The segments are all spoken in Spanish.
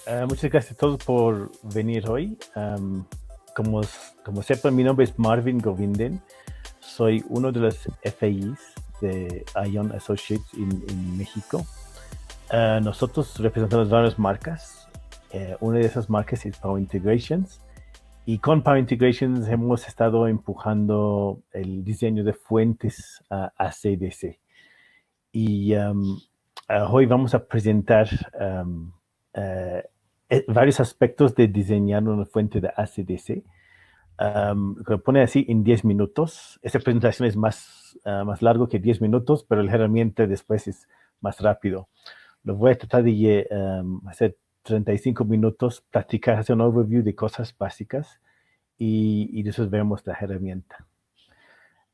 Muchas gracias a todos por venir hoy. Como sepan, mi nombre es Marvin Govinden. Soy uno de los FAEs de Ion Associates en México. Nosotros representamos varias marcas. Una de esas marcas es Power Integrations. Y con Power Integrations hemos estado empujando el diseño de fuentes AC/DC. Y hoy vamos a presentar varios aspectos de diseñar una fuente de AC/DC. Lo pone así en 10 minutos. Esta presentación es más largo que 10 minutos, pero la herramienta después es más rápido. Lo voy a tratar de hacer 35 minutos, practicar, hacer un overview de cosas básicas y después vemos la herramienta.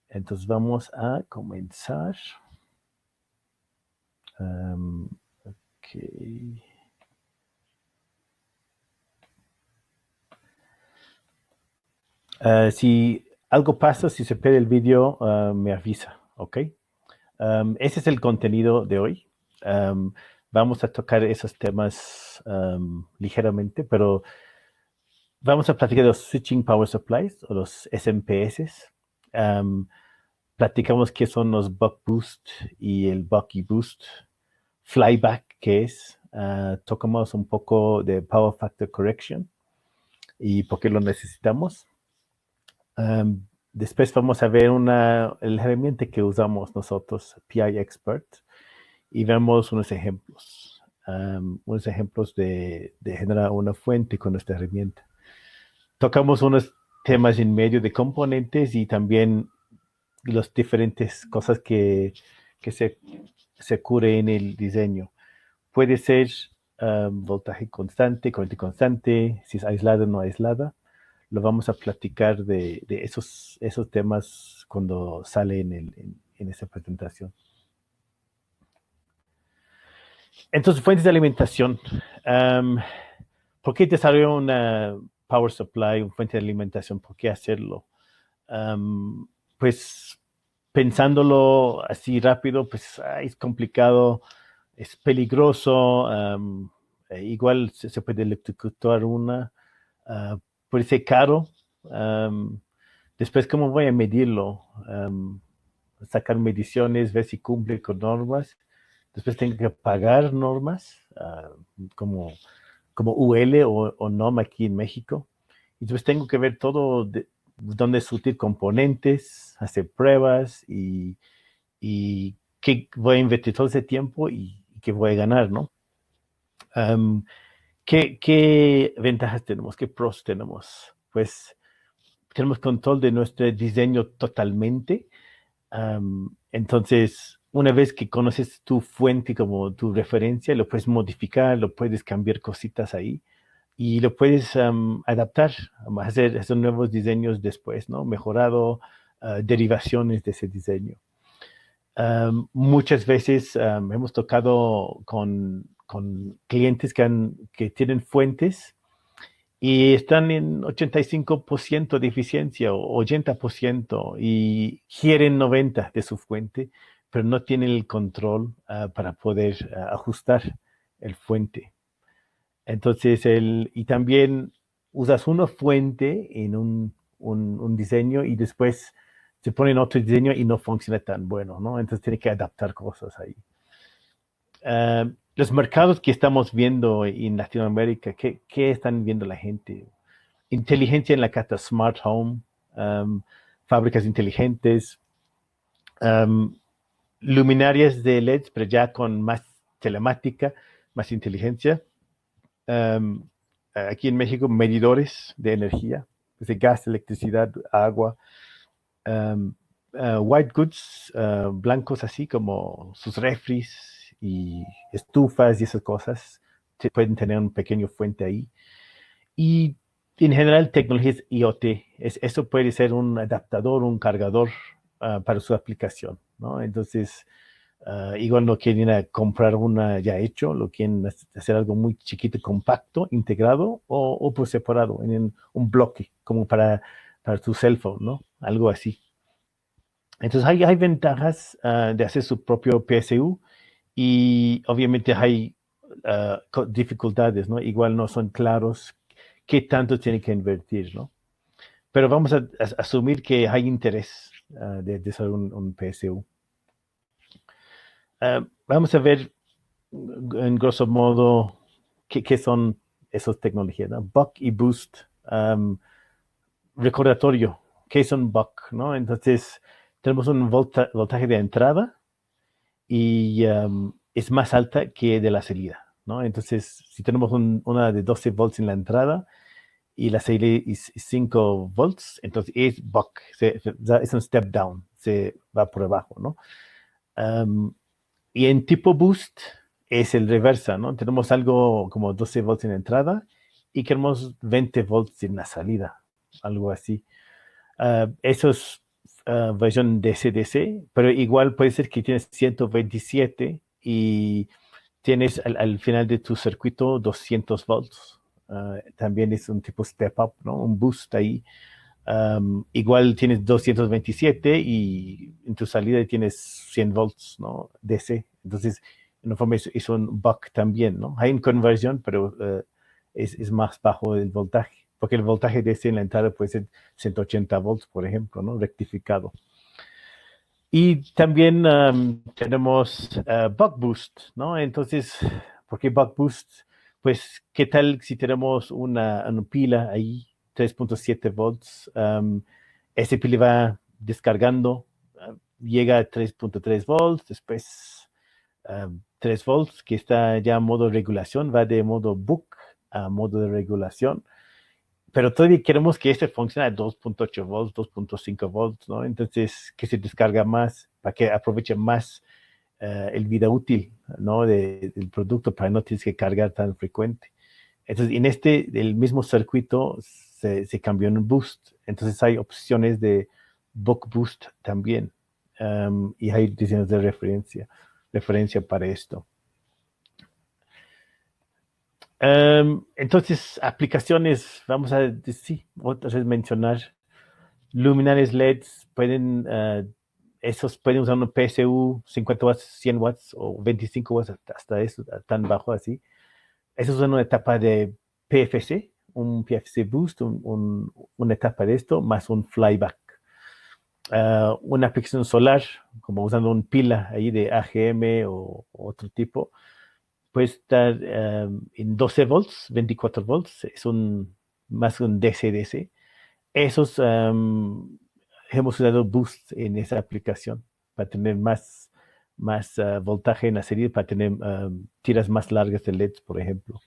Entonces vamos a comenzar. Okay. Si algo pasa, si se pierde el vídeo, me avisa, ¿ok? Ese es el contenido de hoy. Vamos a tocar esos temas ligeramente, pero vamos a platicar de los Switching Power Supplies o los SMPS. Platicamos qué son los Buck Boost y el Bucky Boost. Flyback, ¿qué es? Tocamos un poco de Power Factor Correction y por qué lo necesitamos. Después vamos a ver la herramienta que usamos nosotros, PI Expert, y vemos unos ejemplos de generar una fuente con esta herramienta. Tocamos unos temas en medio de componentes y también las diferentes cosas que se ocurre en el diseño. Puede ser voltaje constante, corriente constante, si es aislada o no aislada. Lo vamos a platicar de esos temas cuando sale en esa presentación. Entonces, fuentes de alimentación. ¿Por qué desarrollar una power supply, una fuente de alimentación? ¿Por qué hacerlo? Pues pensándolo así rápido, pues es complicado, es peligroso, igual se puede electrocutar una, puede ser caro. Después, ¿cómo voy a medirlo? Sacar mediciones, ver si cumple con normas. Después tengo que pagar normas, como UL o NOM aquí en México. Y después tengo que ver todo, dónde surtir componentes, hacer pruebas y qué voy a invertir todo ese tiempo y qué voy a ganar, ¿no? ¿Qué ventajas tenemos? ¿Qué pros tenemos? Pues tenemos control de nuestro diseño totalmente. Entonces, una vez que conoces tu fuente como tu referencia, lo puedes modificar, lo puedes cambiar cositas ahí y lo puedes adaptar, hacer nuevos diseños después, ¿no? Mejorado, derivaciones de ese diseño. Muchas veces hemos tocado con clientes que tienen fuentes y están en 85% de eficiencia o 80% y quieren 90% de su fuente, pero no tienen el control para poder ajustar el fuente. Entonces, y también usas una fuente en un diseño y después se pone en otro diseño y no funciona tan bueno, ¿no? Entonces tiene que adaptar cosas ahí. Los mercados que estamos viendo en Latinoamérica, ¿qué están viendo la gente? Inteligencia en la casa, smart home, fábricas inteligentes, luminarias de LEDs, pero ya con más telemática, más inteligencia. Aquí en México, medidores de energía, desde gas, electricidad, agua. White goods, blancos así como sus refris y estufas y esas cosas, pueden tener un pequeño fuente ahí. Y en general, tecnologías IoT, eso puede ser un adaptador, un cargador para su aplicación, ¿no? Entonces, igual no quieren comprar una ya hecho, lo quieren hacer algo muy chiquito, compacto, integrado o por separado, en un bloque, como para tu cell phone, ¿no? Algo así. Entonces hay ventajas de hacer su propio PSU y obviamente hay dificultades, ¿no? Igual no son claros qué tanto tiene que invertir, ¿no? Pero vamos a asumir que hay interés de hacer un PSU. Vamos a ver en grosso modo qué son esas tecnologías, ¿no? Buck y Boost. Recordatorio, ¿qué es un buck? ¿No? Entonces, tenemos un voltaje de entrada y es más alta que de la salida, ¿no? Entonces, si tenemos una de 12 volts en la entrada y la salida es 5 volts, entonces es buck, es un step down, se va por abajo, ¿no? Y en tipo boost es el reversa, ¿no? Tenemos algo como 12 volts en la entrada y queremos 20 volts en la salida, algo así. Eso es versión DC-DC, pero igual puede ser que tienes 127 y tienes al final de tu circuito 200 volts. También es un tipo step up, ¿no? Un boost ahí. Igual tienes 227 y en tu salida tienes 100 volts, ¿no? DC. Entonces, en una forma es un buck también, ¿no? Hay una conversión, pero es más bajo el voltaje, porque el voltaje DC en la entrada puede ser 180 volts, por ejemplo, ¿no? Rectificado. Y también tenemos buck boost, ¿no? Entonces, ¿por qué buck boost? Pues, ¿qué tal si tenemos una pila ahí, 3.7 volts? Ese pila va descargando, llega a 3.3 volts, después 3 volts, que está ya en modo regulación, va de modo buck a modo de regulación. Pero todavía queremos que este funcione a 2.8 volts, 2.5 volts, ¿no? Entonces, que se descarga más, para que aproveche más el vida útil, ¿no? Del producto, para no tener que cargar tan frecuente. Entonces, en el mismo circuito se cambió en un boost. Entonces, hay opciones de buck boost también. Y hay diseños de referencia para esto. Entonces, aplicaciones, vamos a decir, otra vez mencionar, luminarias LEDs, esos pueden usar un PSU 50 watts, 100 watts o 25 watts, hasta eso, tan bajo así. Eso es una etapa de PFC, un PFC boost, una etapa de esto, más un flyback. Una aplicación solar, como usando un pila ahí de AGM o otro tipo, puede estar en 12 volts, 24 volts, es más un DC-DC. Esos hemos usado Boost en esa aplicación para tener más voltaje en la serie, para tener tiras más largas de LEDs, por ejemplo.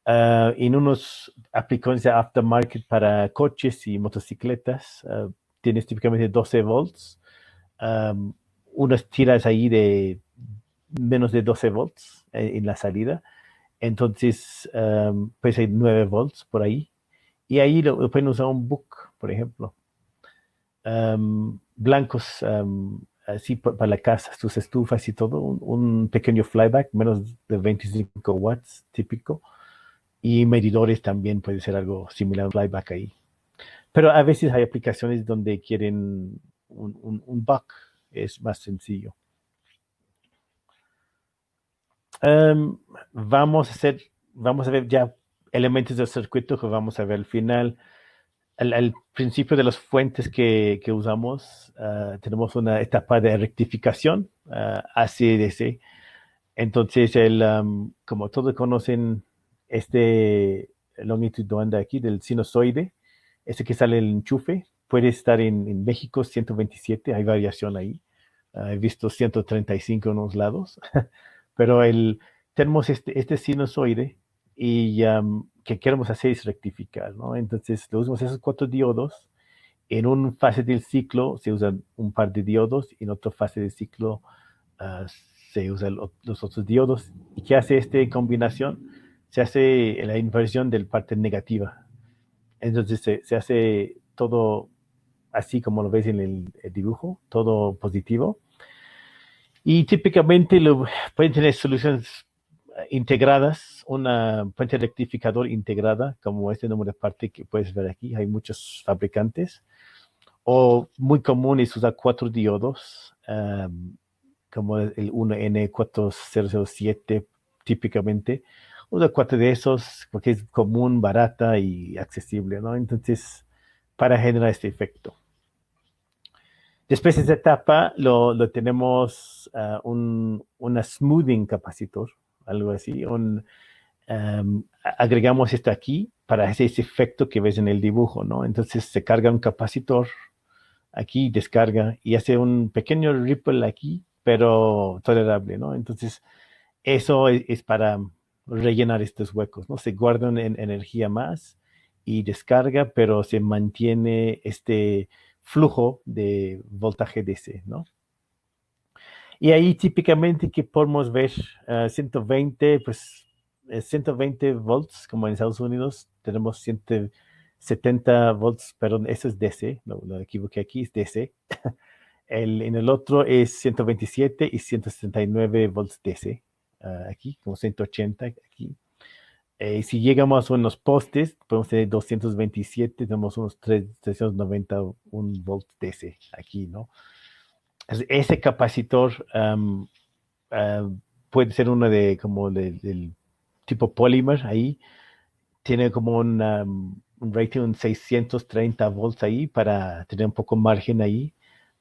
En unos aplicaciones de aftermarket para coches y motocicletas, tienes típicamente 12 volts, unas tiras ahí de menos de 12 volts en la salida. Entonces, pues hay 9 volts por ahí. Y ahí lo pueden usar un book, por ejemplo. Blancos, así para la casa, sus estufas y todo. Un pequeño flyback, menos de 25 watts, típico. Y medidores también puede ser algo similar a un flyback ahí. Pero a veces hay aplicaciones donde quieren un buck, es más sencillo. Vamos a ver ya elementos del circuito que vamos a ver al final. Al principio de las fuentes que usamos, tenemos una etapa de rectificación, AC/DC. Entonces, como todos conocen, longitud de onda aquí del sinusoide, ese que sale el enchufe, puede estar en México 127, hay variación ahí. He visto 135 en unos lados. Pero tenemos este sinusoide y que queremos hacer es rectificar, ¿no? Entonces, lo usamos esos 4 diodos. En una fase del ciclo se usan un par de diodos y en otra fase del ciclo se usan los otros diodos. ¿Y qué hace esta combinación? Se hace la inversión del parte negativa. Entonces, se hace todo así como lo ves en el dibujo, todo positivo. Y típicamente pueden tener soluciones integradas, una fuente rectificador integrada, como este número de parte que puedes ver aquí. Hay muchos fabricantes. O muy común es usar 4 diodos, como el 1N4007, típicamente. Uso 4 de esos porque es común, barata y accesible, ¿no? Entonces, para generar este efecto. Después de esta etapa lo tenemos una smoothing capacitor, algo así. Agregamos esto aquí para hacer ese efecto que ves en el dibujo, ¿no? Entonces se carga un capacitor aquí, descarga y hace un pequeño ripple aquí, pero tolerable, ¿no? Entonces eso es para rellenar estos huecos, ¿no? Se guarda energía más y descarga, pero se mantiene este flujo de voltaje DC, ¿no? Y ahí típicamente que podemos ver 120, pues 120 volts, como en Estados Unidos tenemos 170 volts, perdón, eso es DC, lo equivoqué aquí, es DC. En el otro es 127 y 169 volts DC, aquí, como 180 aquí. Si llegamos a unos postes, podemos tener 227, tenemos unos 391 volts DC aquí, ¿no? Ese capacitor puede ser uno del tipo polymer ahí. Tiene como un rating de 630 volts ahí para tener un poco margen ahí.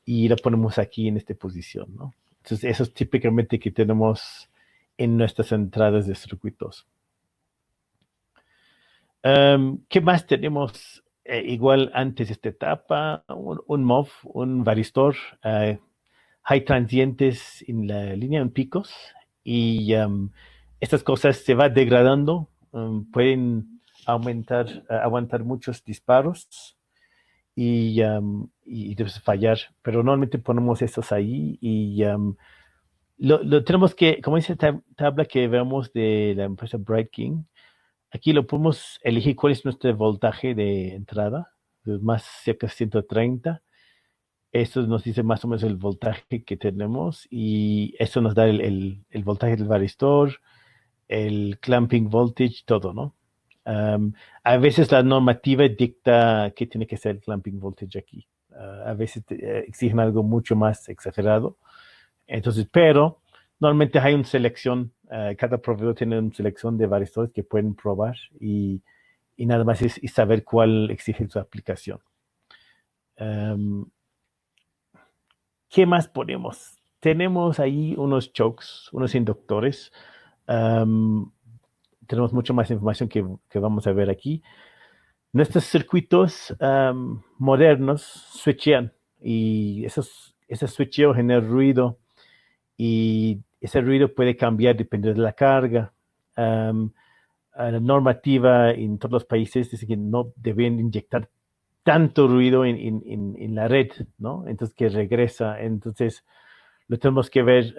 Y lo ponemos aquí en esta posición, ¿no? Entonces, eso es típicamente que tenemos en nuestras entradas de circuitos. ¿Qué más tenemos? Igual antes de esta etapa, un MOV, un varistor. Hay transientes en la línea en picos y estas cosas se van degradando, pueden aguantar muchos disparos y debes fallar, pero normalmente ponemos estos ahí y lo tenemos que, como dice tabla que vemos de la empresa Bright King, aquí lo podemos elegir cuál es nuestro voltaje de entrada, más cerca de 130. Esto nos dice más o menos el voltaje que tenemos y eso nos da el voltaje del varistor, el clamping voltage, todo, ¿no? A veces la normativa dicta que tiene que ser el clamping voltage aquí. A veces exigen algo mucho más exagerado. Entonces, pero normalmente hay una selección, cada proveedor tiene una selección de varistores que pueden probar y nada más es saber cuál exige su aplicación. ¿Qué más ponemos? Tenemos ahí unos chokes, unos inductores. Tenemos mucho más información que vamos a ver aquí. Nuestros circuitos modernos switchean y ese switcheo genera ruido y ese ruido puede cambiar dependiendo de la carga. La normativa en todos los países dice que no deben inyectar tanto ruido en la red, ¿no? Entonces que regresa. Entonces lo tenemos que ver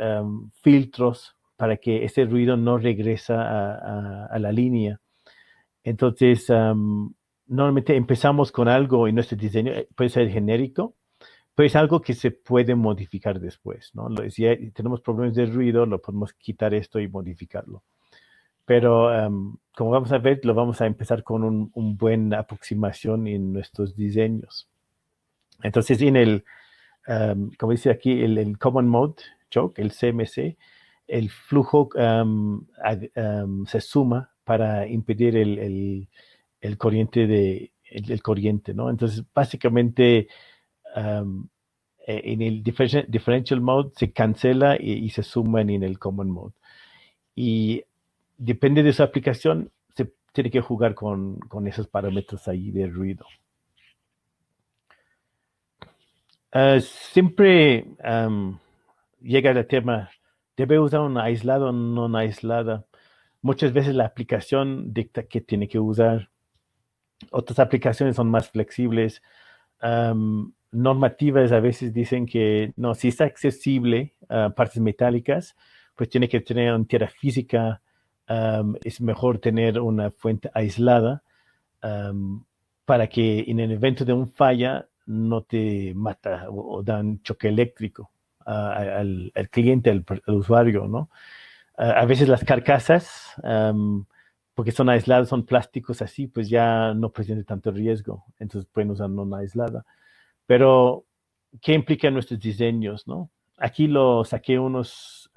filtros para que ese ruido no regresa a la línea. Entonces, normalmente empezamos con algo en nuestro diseño, puede ser genérico, pero es algo que se puede modificar después, ¿no? Si tenemos problemas de ruido, lo podemos quitar esto y modificarlo. Pero como vamos a ver, lo vamos a empezar con un buen aproximación en nuestros diseños. Entonces, como dice aquí, el Common Mode Choke, el CMC, el flujo se suma para impedir el corriente, ¿no? Entonces, básicamente, en el differential mode se cancela y se suman en el common mode. Y depende de su aplicación, se tiene que jugar con esos parámetros ahí de ruido. Siempre llega el tema, ¿debe usar una aislada o no una aislada? Muchas veces la aplicación dicta que tiene que usar. Otras aplicaciones son más flexibles. Normativas a veces dicen que no, si está accesible a partes metálicas, pues tiene que tener una tierra física. Es mejor tener una fuente aislada para que en el evento de un falla no te mata o da un choque eléctrico al cliente, al usuario, ¿no? A veces las carcasas, porque son aisladas, son plásticos así, pues ya no presentan tanto riesgo, entonces pueden usar no aislada. Pero, ¿qué implica nuestros diseños, no? Aquí lo saqué unos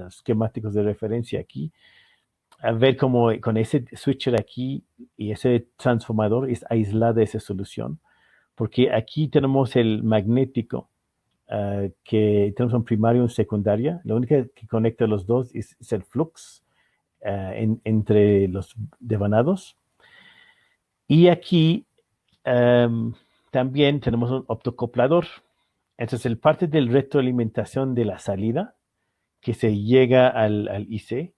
esquemáticos de referencia aquí. a ver cómo con ese switcher aquí y ese transformador es aislada esa solución, porque aquí tenemos el magnético, que tenemos un primario y un secundaria. Lo único que conecta los dos es el flux entre los devanados. Y aquí también tenemos un optocoplador. Entonces, el parte de retroalimentación de la salida que se llega al IC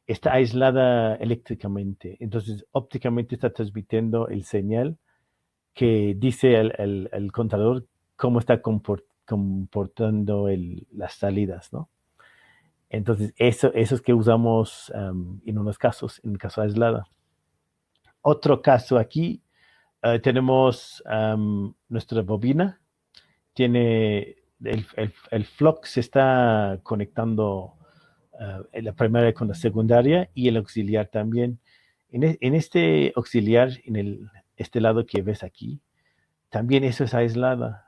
está aislada eléctricamente. Entonces, ópticamente está transmitiendo el señal que dice el contador cómo está comportando las salidas, ¿no? Entonces, eso es que usamos en unos casos, en el caso aislada. Otro caso aquí, tenemos nuestra bobina, tiene el flux se está conectando la primaria con la secundaria y el auxiliar también. En este auxiliar, este lado que ves aquí, también eso es aislada.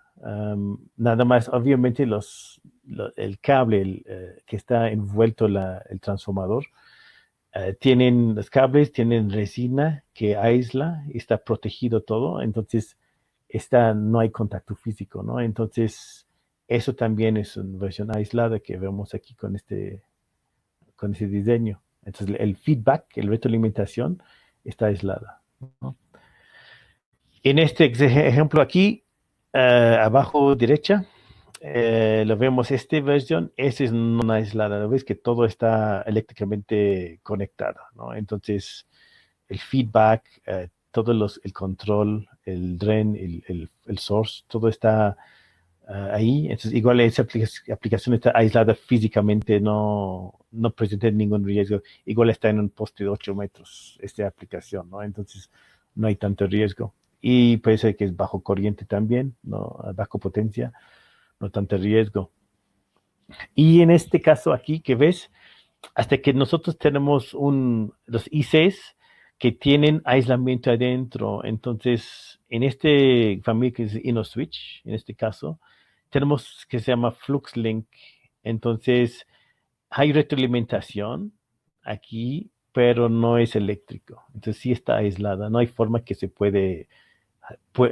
Nada más, obviamente, el cable que está envuelto el transformador, los cables tienen resina que aísla y está protegido todo, entonces no hay contacto físico, ¿no? Entonces, eso también es una versión aislada que vemos aquí con ese diseño. Entonces, el feedback, el retroalimentación, está aislada, ¿no? En este ejemplo aquí, abajo derecha, lo vemos esta versión, esa es no aislada, ¿no? Ves que todo está eléctricamente conectado, ¿no? Entonces, el feedback, el control, el drain, el source, todo está ahí. Entonces, igual esa aplicación está aislada físicamente, no presenta ningún riesgo. Igual está en un poste de 8 metros esta aplicación, ¿no? Entonces, no hay tanto riesgo. Y puede ser que es bajo corriente también, ¿no? Bajo potencia, no tanto riesgo. Y en este caso aquí que ves, hasta que nosotros tenemos los ICs que tienen aislamiento adentro. Entonces, en este familia que es InnoSwitch, en este caso, tenemos que se llama FluxLink. Entonces, hay retroalimentación aquí, pero no es eléctrico. Entonces, sí está aislada. No hay forma que se puede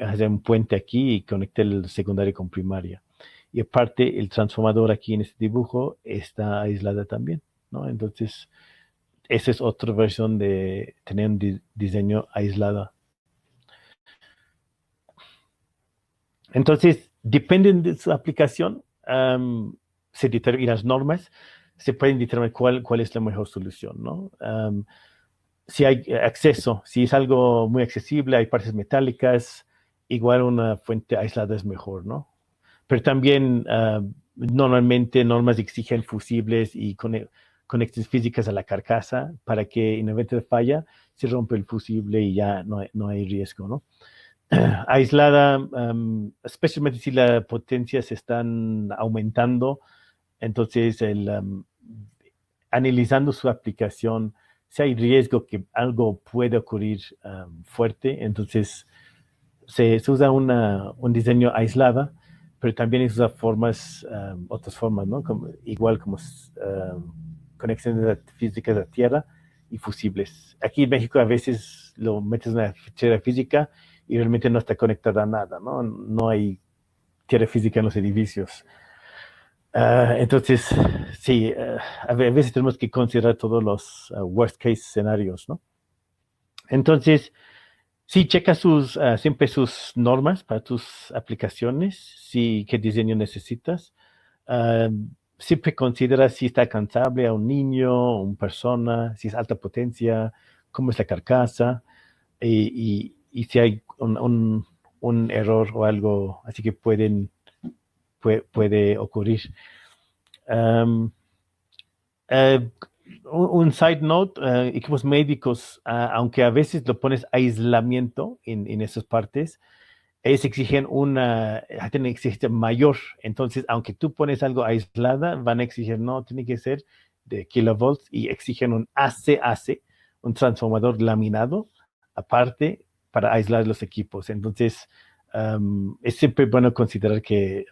hacer un puente aquí y conectar el secundario con primaria. Y aparte, el transformador aquí en este dibujo está aislada también, ¿no? Entonces, esa es otra versión de tener un diseño aislado. Entonces, dependen de su aplicación, y las normas se pueden determinar cuál es la mejor solución, ¿no? Si hay acceso, si es algo muy accesible, hay partes metálicas, igual una fuente aislada es mejor, ¿no? Pero también normalmente normas exigen fusibles y conexiones físicas a la carcasa para que en evento de falla se rompe el fusible y ya no hay riesgo, ¿no? Aislada, especialmente si la potencia se están aumentando, entonces analizando su aplicación, si hay riesgo que algo puede ocurrir fuerte, entonces se usa un diseño aislada, pero también se usa otras formas, ¿no? Igual como conexiones físicas a tierra y fusibles. Aquí en México a veces lo metes en una fichera física y realmente no está conectada a nada, ¿no? No hay tierra física en los edificios. Entonces, sí, a veces tenemos que considerar todos los worst case escenarios, ¿no? Entonces, sí, checa siempre sus normas para tus aplicaciones, qué diseño necesitas. Siempre considera si está alcanzable a un niño, una persona, si es alta potencia, cómo es la carcasa y si hay un error o algo así que puede ocurrir. Un side note, equipos médicos, aunque a veces lo pones aislamiento en esas partes, ellos exigen tienen exigencia mayor. Entonces, aunque tú pones algo aislada, van a exigir, no, tiene que ser de kilovolts y exigen un AC, un transformador laminado, aparte, para aislar los equipos. Entonces, es siempre bueno considerar que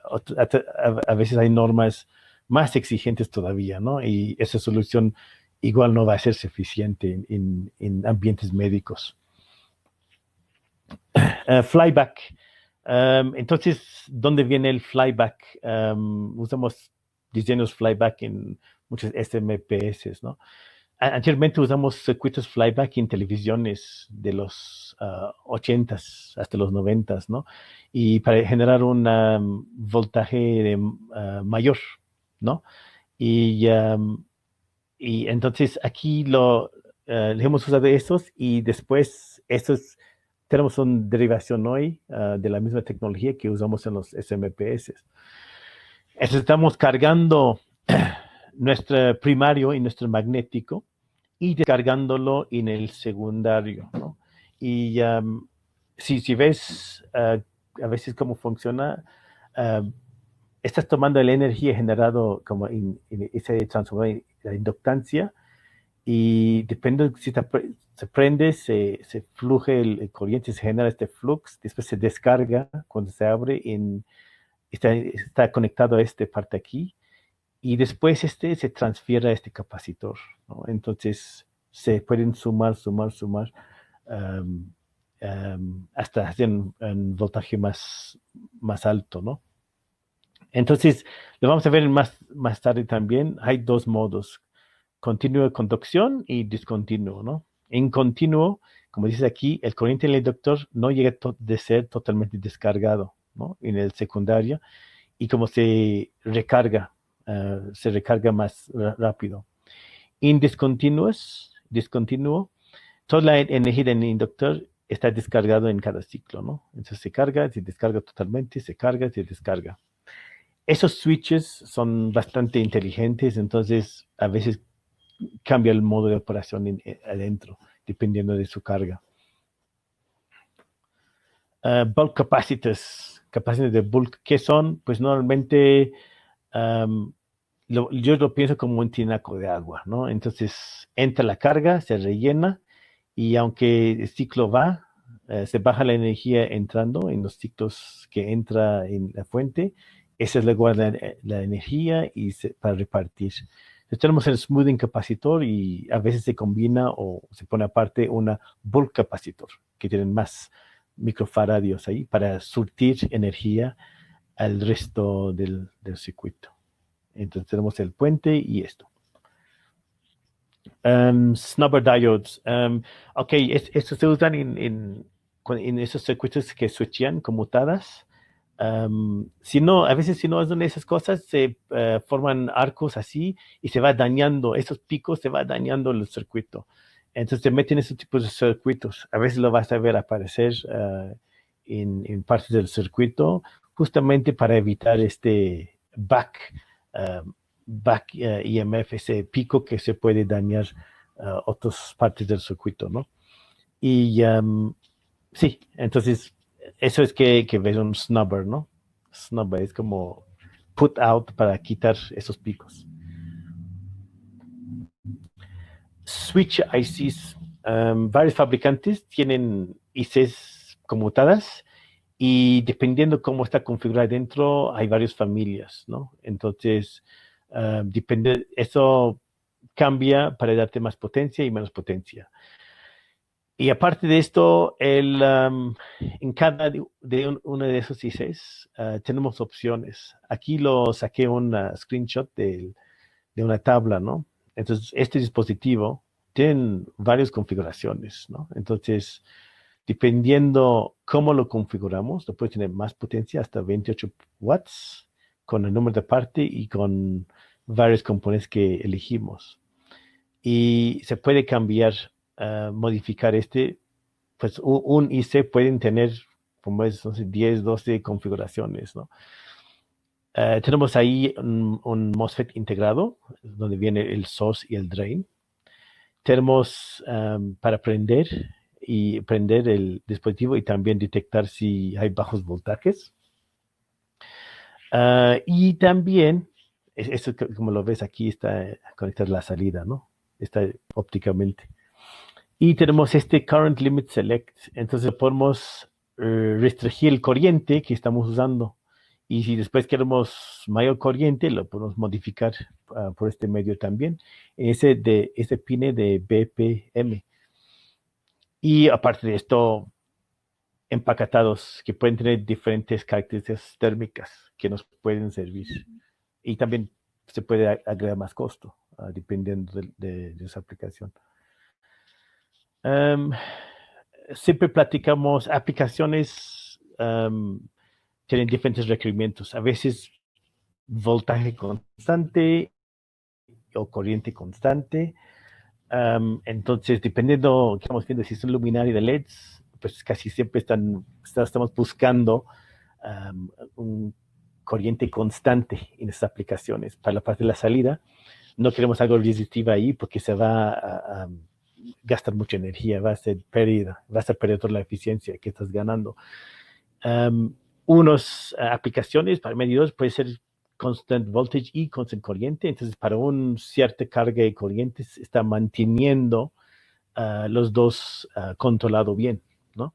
a veces hay normas más exigentes todavía, ¿no? Y esa solución igual no va a ser suficiente en ambientes médicos. Flyback. Entonces, ¿dónde viene el flyback? Usamos diseños flyback en muchos SMPS, ¿no? Anteriormente usamos circuitos flyback en televisiones de los 80s hasta los 90s, ¿no? Y para generar un voltaje mayor, ¿no? Y, y entonces aquí le hemos usado estos y después estos tenemos una derivación hoy de la misma tecnología que usamos en los SMPS. Entonces estamos cargando nuestro primario y nuestro magnético y descargándolo en el secundario, ¿no? Y si ves a veces cómo funciona, estás tomando la energía generada como en ese transformador, la inductancia, y depende si se prende, se fluye el corriente, se genera este flux, después se descarga cuando se abre, está conectado a esta parte aquí, y después se transfiere a este capacitor, ¿no? Entonces se pueden sumar, hasta hacer un voltaje más alto, ¿no? Entonces, lo vamos a ver más tarde también. Hay dos modos: continuo de conducción y discontinuo, ¿no? En continuo, como dice aquí, el corriente en el inductor no llega de ser totalmente descargado, ¿no? En el secundario, y como se recarga más rápido. En discontinuo, toda la energía del inductor está descargado en cada ciclo, ¿no? Entonces se carga, se descarga totalmente, se carga, se descarga. Esos switches son bastante inteligentes, entonces a veces cambia el modo de operación adentro, dependiendo de su carga. Bulk capacitors de bulk, ¿qué son? Pues normalmente yo lo pienso como un tinaco de agua, ¿no? Entonces entra la carga, se rellena, y aunque el ciclo va, se baja la energía entrando en los ciclos que entra en la fuente. Esa es la energía para repartir. Entonces tenemos el smoothing capacitor, y a veces se combina o se pone aparte una bulk capacitor, que tienen más microfaradios ahí para surtir energía al resto del circuito. Entonces tenemos el puente y esto. Snubber diodes. Ok, estos se usan en esos circuitos que switchan conmutadas. A veces si no hacen esas cosas, se forman arcos así y se va dañando, esos picos se va dañando el circuito. Entonces te meten esos tipos de circuitos. A veces lo vas a ver aparecer en partes del circuito, justamente para evitar este back EMF, ese pico que se puede dañar otras partes del circuito, ¿no? Y sí, entonces eso es que ves un snubber, ¿no? Snubber es como put out para quitar esos picos. Switch ICs. Varios fabricantes tienen ICs conmutadas, y dependiendo cómo está configurada dentro, hay varias familias, ¿no? Entonces, eso cambia para darte más potencia y menos potencia. Y aparte de esto, en cada uno de esos ICs tenemos opciones. Aquí lo saqué un screenshot de una tabla, ¿no? Entonces, este dispositivo tiene varias configuraciones, ¿no? Entonces, dependiendo cómo lo configuramos, lo puede tener más potencia, hasta 28 watts, con el número de parte y con varios componentes que elegimos. Y se puede cambiar, modificar pues un IC pueden tener como es, no sé, 10, 12 configuraciones, ¿no? Tenemos ahí un MOSFET integrado, donde viene el source y el drain. Tenemos para prender el dispositivo, y también detectar si hay bajos voltajes. Y también, eso como lo ves aquí, está conectada la salida, ¿no? Está ópticamente. Y tenemos este Current Limit Select. Entonces podemos restringir el corriente que estamos usando, Y si después queremos mayor corriente, lo podemos modificar por este medio también. Ese pine de BPM. Y aparte de esto, empacatados que pueden tener diferentes características térmicas que nos pueden servir. Y también se puede agregar más costo, dependiendo de esa aplicación. Siempre platicamos aplicaciones tienen diferentes requerimientos. A veces voltaje constante o corriente constante. Entonces, dependiendo, ¿qué estamos viendo? Si es un luminario de LEDs, pues casi siempre estamos buscando un corriente constante en estas aplicaciones. Para la parte de la salida, no queremos algo resistivo ahí porque se va a gastar mucha energía, va a ser pérdida, vas a perder toda la eficiencia que estás ganando. Unas aplicaciones para medidores puede ser constant voltage y constant corriente. Entonces, para una cierta carga de corriente se está manteniendo los dos controlado bien, ¿no?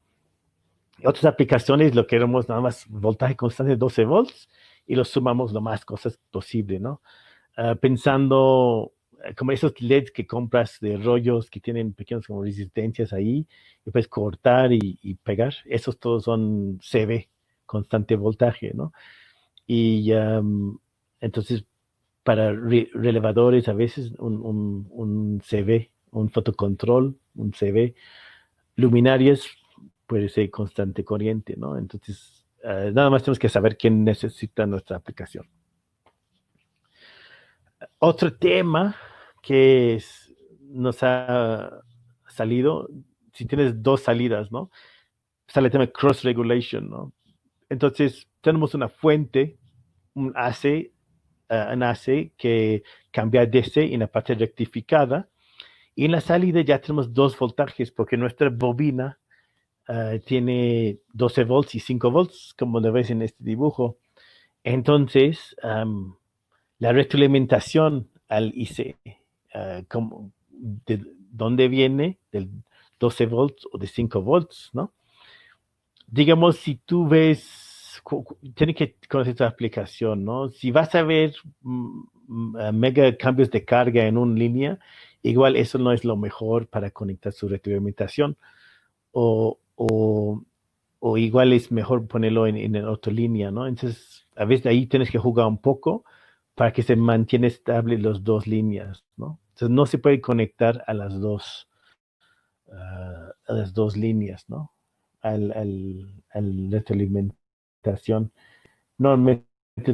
Otras aplicaciones lo queremos nada más voltaje constante de 12 volts y lo sumamos lo más cosas posible, ¿no? Pensando como esos LEDs que compras de rollos que tienen pequeñas como resistencias ahí y puedes cortar y pegar, esos todos son CV, constante voltaje, ¿no? Y entonces para relevadores a veces un CV, un fotocontrol, un CV, luminarias puede ser constante corriente, ¿no? Entonces nada más tenemos que saber quién necesita nuestra aplicación. Otro tema que nos ha salido, si tienes dos salidas, ¿no? Sale el tema de cross regulation, ¿no? Entonces, tenemos una fuente, un AC que cambia DC en la parte rectificada, y en la salida ya tenemos dos voltajes, porque nuestra bobina tiene 12 volts y 5 volts, como lo ves en este dibujo. Entonces, la retroalimentación al IC, de dónde viene, del 12 volts o de 5 volts, ¿no? Digamos, si tú ves, tienes que conocer tu aplicación, ¿no? Si vas a ver mega cambios de carga en una línea, igual eso no es lo mejor para conectar su retroalimentación, o, o, o igual es mejor ponerlo en otra línea, ¿no? Entonces, a veces ahí tienes que jugar un poco para que se mantiene estable las dos líneas, ¿no? Entonces no se puede conectar a las dos líneas, ¿no? Al retroalimentación. Normalmente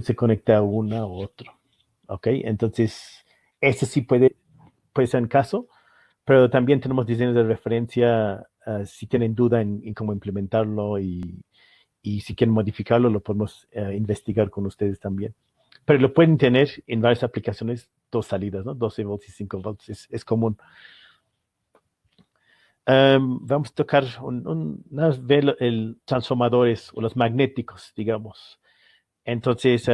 se conecta a una u otro, ¿ok? Entonces, eso sí puede ser en caso, pero también tenemos diseños de referencia si tienen duda en cómo implementarlo y si quieren modificarlo, lo podemos investigar con ustedes también. Pero lo pueden tener en varias aplicaciones, dos salidas, ¿no? 12 volts y 5 volts, es común. Vamos a tocar ver el transformadores o los magnéticos, digamos. Entonces,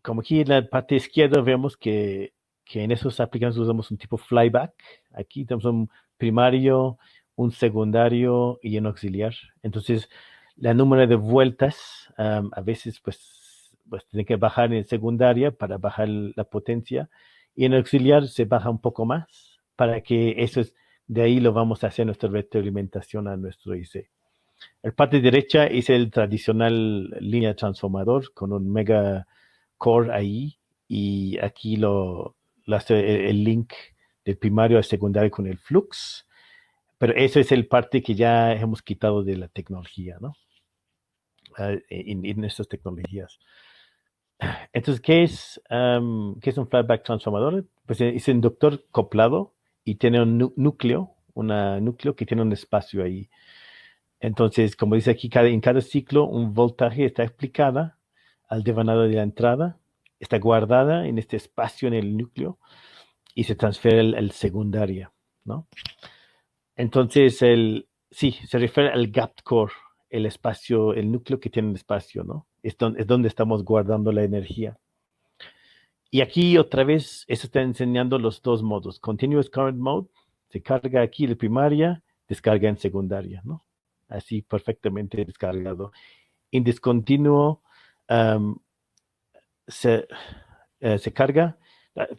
como aquí en la parte izquierda vemos que en esos aplicaciones usamos un tipo flyback. Aquí tenemos un primario, un secundario y un auxiliar. Entonces, la número de vueltas a veces pues tiene que bajar en secundaria para bajar la potencia y en auxiliar se baja un poco más para que de ahí lo vamos a hacer nuestra retroalimentación a nuestro IC. La parte derecha es el tradicional línea transformador con un mega core ahí y aquí lo hace el link del primario al secundario con el flux, pero esa es el parte que ya hemos quitado de la tecnología, ¿no? En estas tecnologías. Entonces, ¿qué es un flyback transformador? Pues es un inductor coplado y tiene un núcleo que tiene un espacio ahí. Entonces, como dice aquí, en cada ciclo un voltaje está explicada al devanado de la entrada, está guardada en este espacio en el núcleo y se transfiere al secundaria, ¿no? Entonces, sí, se refiere al gapped core, el espacio, el núcleo que tiene el espacio, ¿no? Es donde estamos guardando la energía. Y aquí otra vez, eso está enseñando los dos modos. Continuous current mode, se carga aquí en primaria, descarga en secundaria, ¿no? Así perfectamente descargado. En discontinuo, am, se, se carga,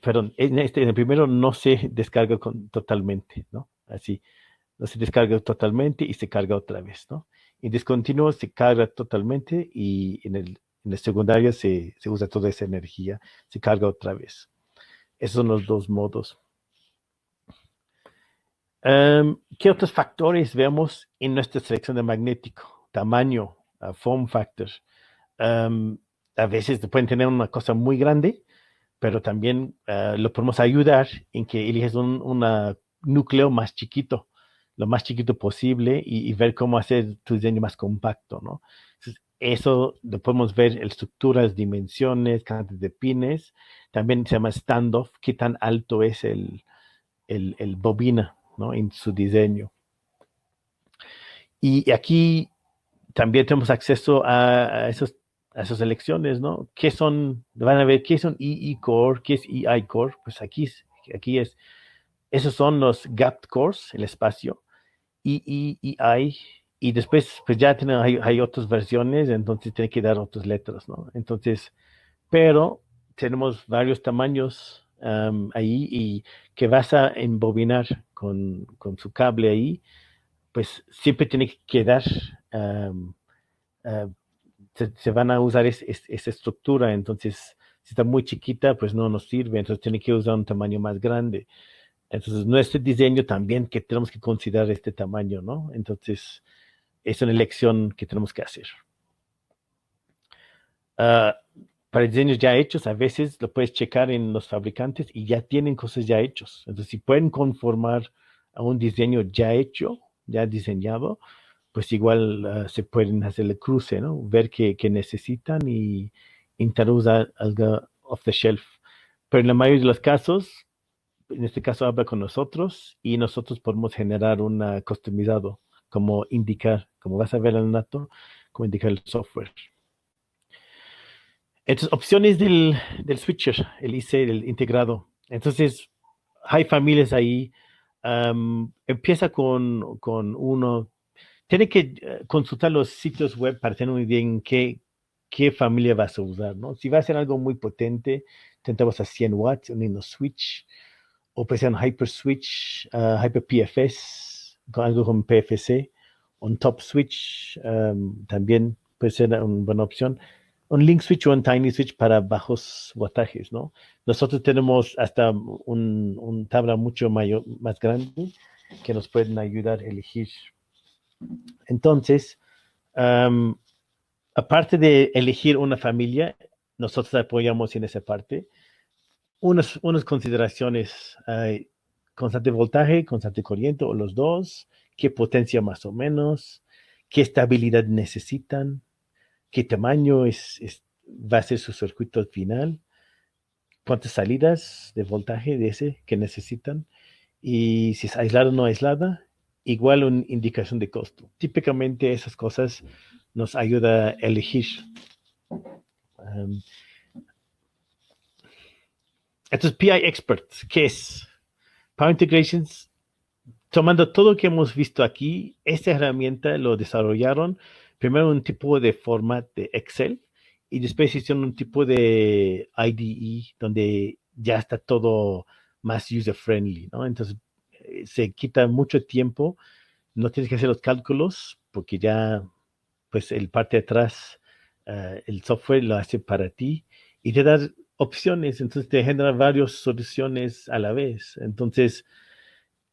perdón, en el primero no se descarga totalmente, ¿no? Así, no se descarga totalmente y se carga otra vez, ¿no? En discontinuo se carga totalmente y en el secundario se usa toda esa energía, se carga otra vez. Esos son los dos modos. ¿Qué otros factores vemos en nuestra selección de magnético? Tamaño, form factor. Um, a veces pueden tener una cosa muy grande, pero también lo podemos ayudar en que eliges un núcleo más chiquito, lo más chiquito posible y ver cómo hacer tu diseño más compacto, ¿no? Entonces, eso lo podemos ver en estructuras, dimensiones, cantidad de pines. También se llama standoff, qué tan alto es el bobina, ¿no? En su diseño. Y aquí también tenemos acceso a esas elecciones, ¿no? ¿Qué son? Van a ver qué son EE Core, qué es EI Core. Pues aquí es, esos son los gapped cores, el espacio, EE, EI, y después pues ya hay otras versiones, entonces tiene que dar otras letras, ¿no? Entonces, pero tenemos varios tamaños ahí y que vas a embobinar con su cable ahí, pues siempre tiene que quedar uh, se van a usar esa estructura, entonces si está muy chiquita, pues no nos sirve, entonces tiene que usar un tamaño más grande. Entonces nuestro diseño también que tenemos que considerar este tamaño, ¿no? Entonces es una elección que tenemos que hacer. Uh, para diseños ya hechos, a veces lo puedes checar en los fabricantes y ya tienen cosas ya hechos. Entonces, si pueden conformar a un diseño ya hecho, ya diseñado, pues igual se pueden hacer el cruce, ¿no? Ver qué necesitan y intentar usar algo off the shelf. Pero en la mayoría de los casos, en este caso habla con nosotros y nosotros podemos generar un customizado, como indicar, como vas a ver en el nato, como indicar el software. Entonces, opciones del switcher, el IC, el integrado. Entonces, hay familias ahí. Empieza con uno. Tiene que consultar los sitios web para tener una idea en qué familia vas a usar, ¿no? Si va a ser algo muy potente, tentamos a 100 watts, un Nino Switch, o puede ser un Hyper Switch, Hyper PFS, con algo con PFC, un Top Switch, también puede ser una buena opción. Un Link Switch o un Tiny Switch para bajos wattajes, ¿no? Nosotros tenemos hasta un tabla mucho mayor, más grande que nos pueden ayudar a elegir. Entonces, um, aparte de elegir una familia, nosotros apoyamos en esa parte. Unas consideraciones, constante voltaje, constante corriente o los dos, qué potencia más o menos, qué estabilidad necesitan, qué tamaño va a ser su circuito final, cuántas salidas de voltaje de ese que necesitan y si es aislada o no aislada, igual una indicación de costo. Típicamente esas cosas nos ayuda a elegir. Um, entonces, PI Experts, ¿qué es? Power Integrations, tomando todo lo que hemos visto aquí, esta herramienta lo desarrollaron primero un tipo de format de Excel y después hicieron un tipo de IDE donde ya está todo más user friendly, ¿no? Entonces, se quita mucho tiempo, no tienes que hacer los cálculos porque ya, pues, el parte de atrás, el software lo hace para ti y te da opciones, entonces te genera varias soluciones a la vez. Entonces,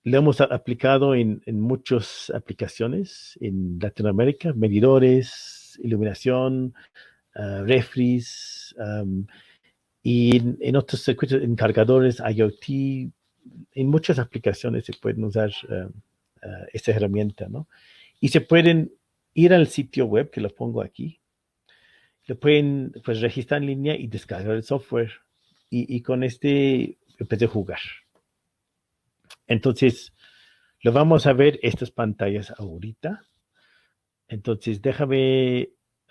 lo hemos aplicado en muchas aplicaciones en Latinoamérica, medidores, iluminación, refris, y en otros circuitos, en cargadores, IoT, en muchas aplicaciones se pueden usar esta herramienta, ¿no? Y se pueden ir al sitio web, que lo pongo aquí, lo pueden pues registrar en línea y descargar el software. Y con este empecé a jugar. Entonces, lo vamos a ver estas pantallas ahorita. Entonces,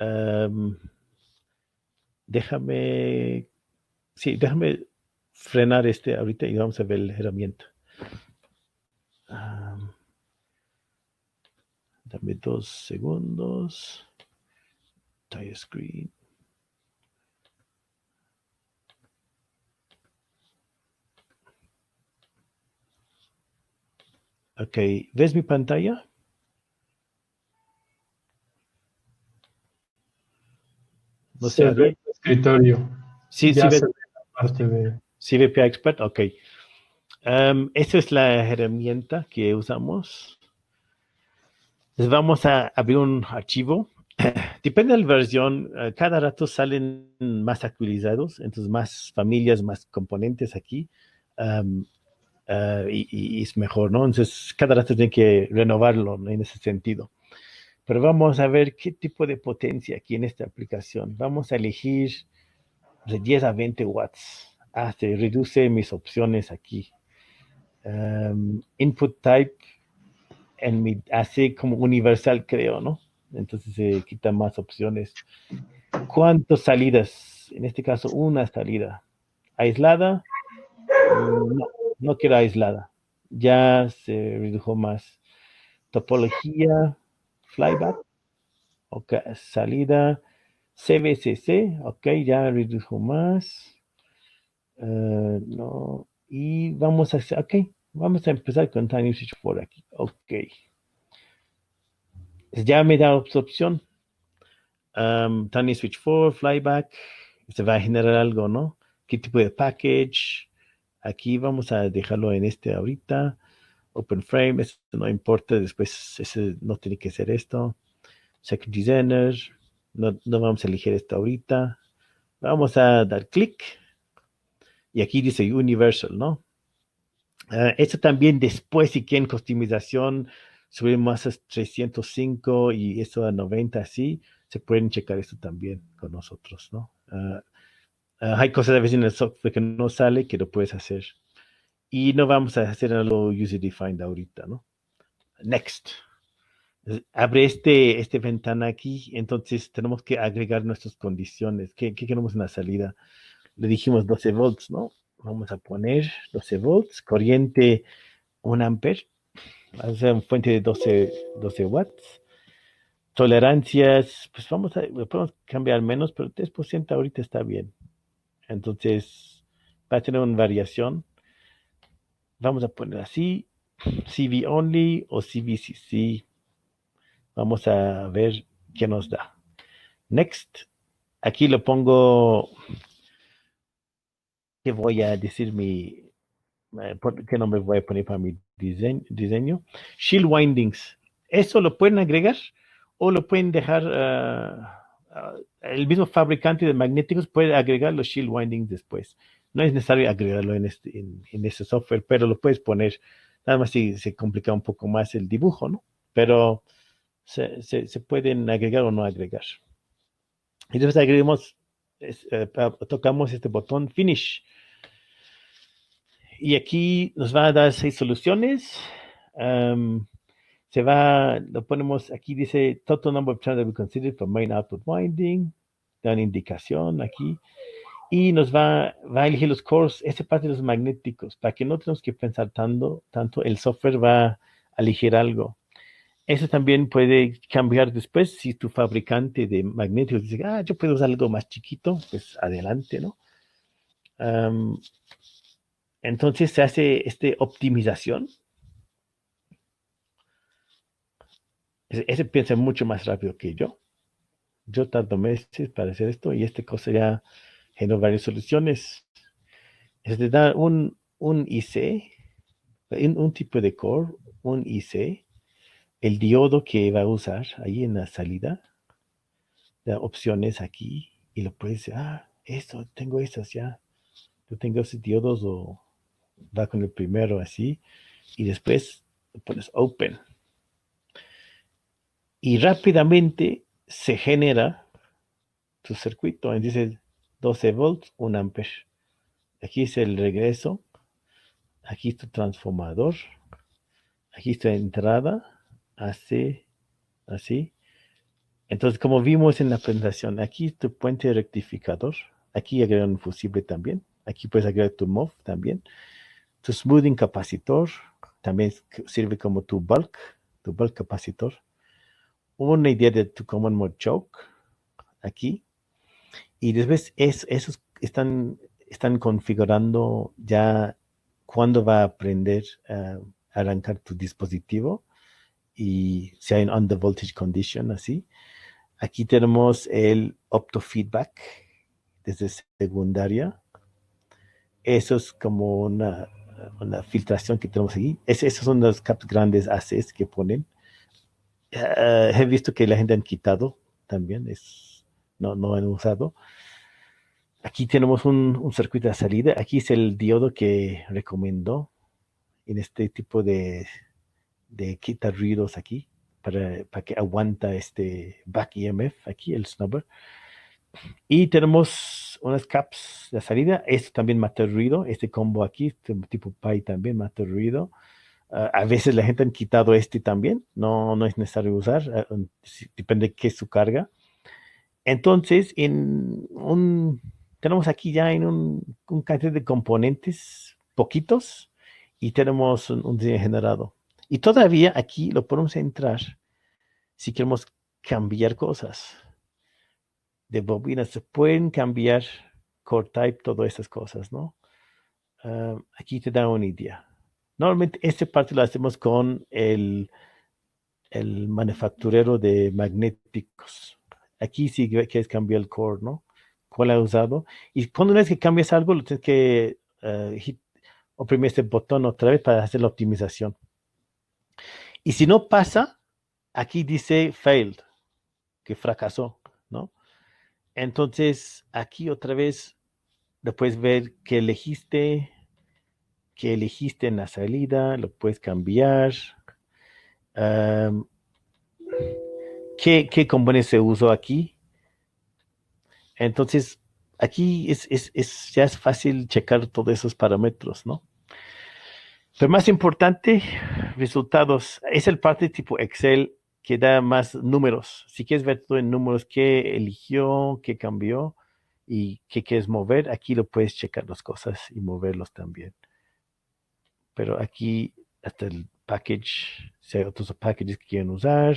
um, déjame, sí, déjame frenar este ahorita y vamos a ver la herramienta. Um, dame 2 segundos. Tire screen. Ok, ¿ves mi pantalla? ¿No se Se ve ve bien? el escritorio. Sí, sí Ya ves. se ve la parte de... Sí, VPA Expert, ok. Esta es la herramienta que usamos. Les vamos a abrir un archivo. Depende de la versión, cada rato salen más actualizados, entonces más familias, más componentes aquí. um, y es mejor, ¿no? Entonces cada rato tiene que renovarlo, ¿no? En ese sentido. Pero vamos a ver qué tipo de potencia aquí en esta aplicación. Vamos a elegir de 10 a 20 watts. Se reduce mis opciones aquí. Input type hace como universal, creo, ¿no? Entonces se quitan más opciones. ¿Cuántas salidas? En este caso, una salida. ¿Aislada? No, no quiero aislada. Ya se redujo más. Topología, flyback, ok, salida, CVCC, ok, ya redujo más. No, y vamos a hacer, ok, vamos a empezar con Tiny Switch por aquí, ok. Ya me da opción. Tiny Switch 4, flyback, se va a generar algo, ¿no? ¿Qué tipo de package? Aquí vamos a dejarlo en este ahorita. Open frame, eso no importa, después ese no tiene que ser esto. Second designer, no, no vamos a elegir esto ahorita. Vamos a dar clic y aquí dice Universal, ¿no? Esto también después, si quieren customización, subir más a 305 y eso a 90, así, se pueden checar esto también con nosotros, ¿no? Hay cosas a veces en el software que no sale que lo puedes hacer. Y no vamos a hacer algo user defined ahorita, ¿no? Next. Abre este ventana aquí, entonces tenemos que agregar nuestras condiciones. ¿Qué queremos en la salida? Le dijimos 12 volts, ¿no? Vamos a poner 12 volts, corriente 1 ampere, o sea, una fuente de 12 watts. Tolerancias, pues podemos cambiar menos, pero 3% ahorita está bien. Entonces, va a tener una variación. Vamos a poner así, CV only o CVCC. Vamos a ver qué nos da. Next. Aquí lo pongo, ¿qué voy a decir qué nombre voy a poner para mi diseño? Shield windings. Eso lo pueden agregar o lo pueden dejar, el mismo fabricante de magnéticos puede agregar los shield windings después. No es necesario agregarlo en este software, pero lo puedes poner. Nada más si se complica un poco más el dibujo, ¿no? Pero se pueden agregar o no agregar. Y después agregamos, tocamos este botón Finish. Y aquí nos va a dar 6 soluciones. Um, lo ponemos, aquí dice Total number of turns that we consider for main output winding. Da una indicación aquí. Y nos va a elegir los cores, esa parte de los magnéticos, para que no tenemos que pensar tanto, el software va a elegir algo. Eso también puede cambiar después si tu fabricante de magnéticos dice, yo puedo usar algo más chiquito, pues adelante, ¿no? Um, entonces se hace optimización. Ese piensa mucho más rápido que yo. Yo tardo meses para hacer esto y esta cosa ya generó varias soluciones. Te da un IC, un tipo de core, un IC, el diodo que va a usar ahí en la salida, da opciones aquí y lo puedes decir, esto, tengo estas ya. Yo tengo esos diodos o va con el primero así y después pones open y rápidamente se genera tu circuito. Dice 12 volts, 1 ampere. Aquí es el regreso, aquí es tu transformador, aquí está la entrada, así. Entonces, como vimos en la presentación, aquí es tu puente rectificador, aquí agregar un fusible también, aquí puedes agregar tu MOV también, tu smoothing capacitor, también sirve como tu bulk capacitor, una idea de tu common mode choke, aquí, y después esos están configurando ya cuándo va a aprender arrancar tu dispositivo y sea en under voltage condition, así. Aquí tenemos el opto feedback desde secundaria. Eso es como una filtración que tenemos aquí. Esos son los caps grandes ACs que ponen. He visto que la gente han quitado también, no han usado. Aquí tenemos un circuito de salida. Aquí es el diodo que recomendó en este tipo de quitar ruidos aquí para que aguanta este back EMF aquí, el snubber. Y tenemos unas caps de salida. Esto también mata el ruido. Este combo aquí, este tipo Pi también mata el ruido. A veces la gente han quitado este también. No es necesario usar. Depende de qué es su carga. Entonces, tenemos aquí ya en un cantidad de componentes poquitos y tenemos un diseño generado. Y todavía aquí lo podemos entrar si queremos cambiar cosas. De bobinas se pueden cambiar core type, todas estas cosas, ¿no? Aquí te da una idea. Normalmente esta parte lo hacemos con el manufacturero de magnéticos. Aquí sí que quieres cambiar el core, ¿no? ¿Cuál ha usado? Y cuando una vez que cambias algo, lo tienes que oprimir este botón otra vez para hacer la optimización. Y si no pasa, aquí dice failed, que fracasó, ¿no? Entonces, aquí otra vez lo puedes ver que elegiste en la salida, lo puedes cambiar. ¿Qué componente se usó aquí? Entonces, aquí ya es fácil checar todos esos parámetros, ¿no? Pero más importante, resultados. Es el parte tipo Excel que da más números. Si quieres ver todo en números, qué eligió, qué cambió y qué quieres mover, aquí lo puedes checar las cosas y moverlos también. Pero aquí hasta el package, si hay otros packages que quieren usar.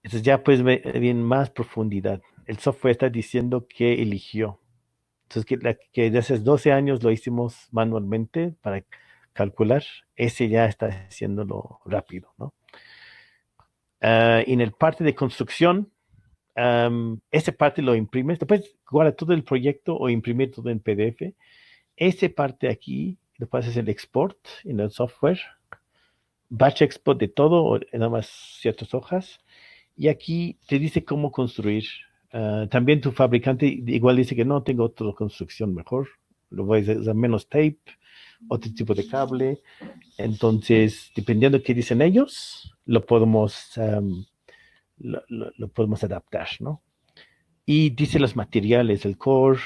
Entonces ya puedes ver en más profundidad. El software está diciendo qué eligió. Entonces, que de hace 12 años lo hicimos manualmente para calcular, ese ya está haciéndolo rápido, ¿no? En el parte de construcción, ese parte lo imprimes, después guarda todo el proyecto o imprimir todo en PDF. Ese parte aquí, lo puedes hacer el export en el software, batch export de todo, o nada más ciertas hojas, y aquí te dice cómo construir. También tu fabricante igual dice que no, tengo otra construcción mejor, lo voy a usar menos tape, otro tipo de cable. Entonces, dependiendo de qué dicen ellos, lo podemos adaptar, ¿no? Y dice los materiales, el core,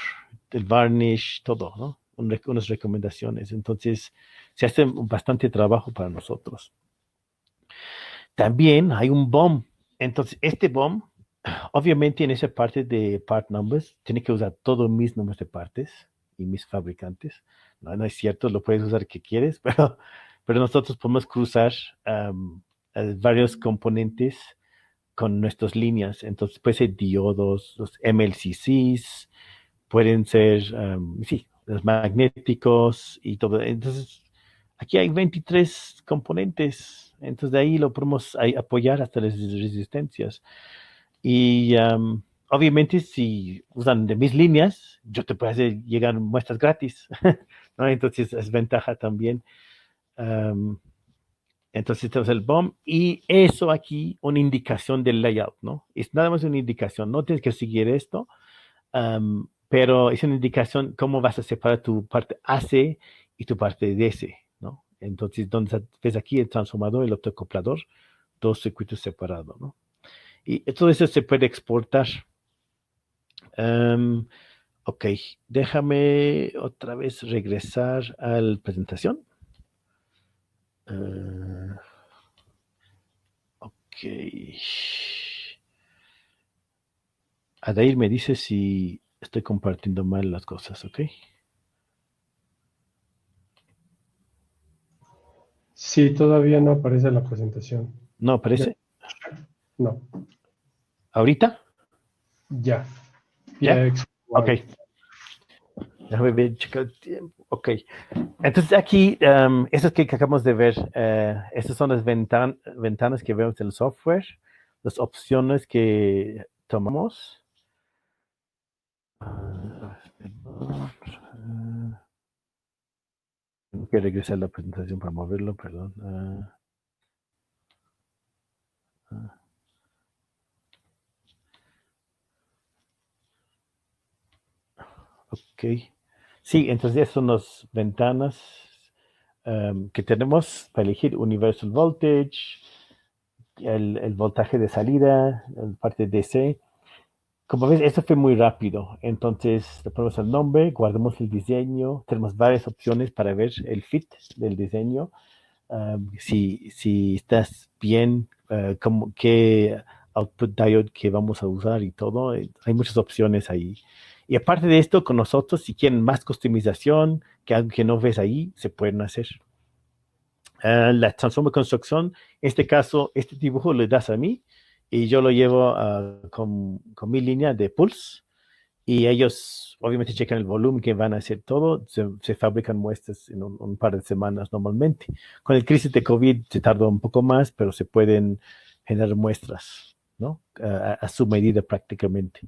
el varnish, todo, ¿no? Unas recomendaciones. Entonces, se hace bastante trabajo para nosotros. También hay un BOM. Entonces, este BOM, obviamente en esa parte de part numbers, tiene que usar todos mis números de partes y mis fabricantes. No es cierto, lo puedes usar que quieres, pero nosotros podemos cruzar varios componentes con nuestras líneas. Entonces, puede ser diodos, los MLCCs, pueden ser, sí, los magnéticos y todo. Entonces, aquí hay 23 componentes. Entonces, de ahí lo podemos apoyar hasta las resistencias. Y obviamente, si usan de mis líneas, yo te puedo hacer llegar muestras gratis, ¿no? Entonces, es ventaja también. Entonces tenemos el BOM y eso aquí, una indicación del layout, ¿no? Es nada más una indicación, no tienes que seguir esto, pero es una indicación cómo vas a separar tu parte AC y tu parte DC, ¿no? Entonces, donde ves aquí el transformador, el optocoplador, dos circuitos separados, ¿no? Y todo eso se puede exportar. Ok, déjame otra vez regresar a la presentación. Ok. Adair me dice si estoy compartiendo mal las cosas, ¿ok? Sí, todavía no aparece la presentación. ¿No aparece? No, ¿Ahorita? ya. ¿Ya? Ok. Déjame ver, checar el tiempo. Ok. Entonces aquí, eso que acabamos de ver, estas son las ventanas que vemos en el software, las opciones que tomamos. Tengo que regresar a la presentación para moverlo, perdón. Ok. Sí, entonces esas son las ventanas que tenemos para elegir Universal Voltage, el voltaje de salida, la parte DC. Como ves, esto fue muy rápido. Entonces, le ponemos el nombre, guardamos el diseño, tenemos varias opciones para ver el fit del diseño. Si estás bien, qué output diode que vamos a usar y todo. Hay muchas opciones ahí. Y aparte de esto, con nosotros, si quieren más customización, que algo que no ves ahí, se pueden hacer. La transforma construcción, en este caso, este dibujo le das a mí y yo lo llevo con mi línea de pulse y ellos obviamente checan el volumen que van a hacer todo, se fabrican muestras en un par de semanas normalmente. Con el crisis de COVID se tardó un poco más, pero se pueden generar muestras, ¿no? A su medida prácticamente.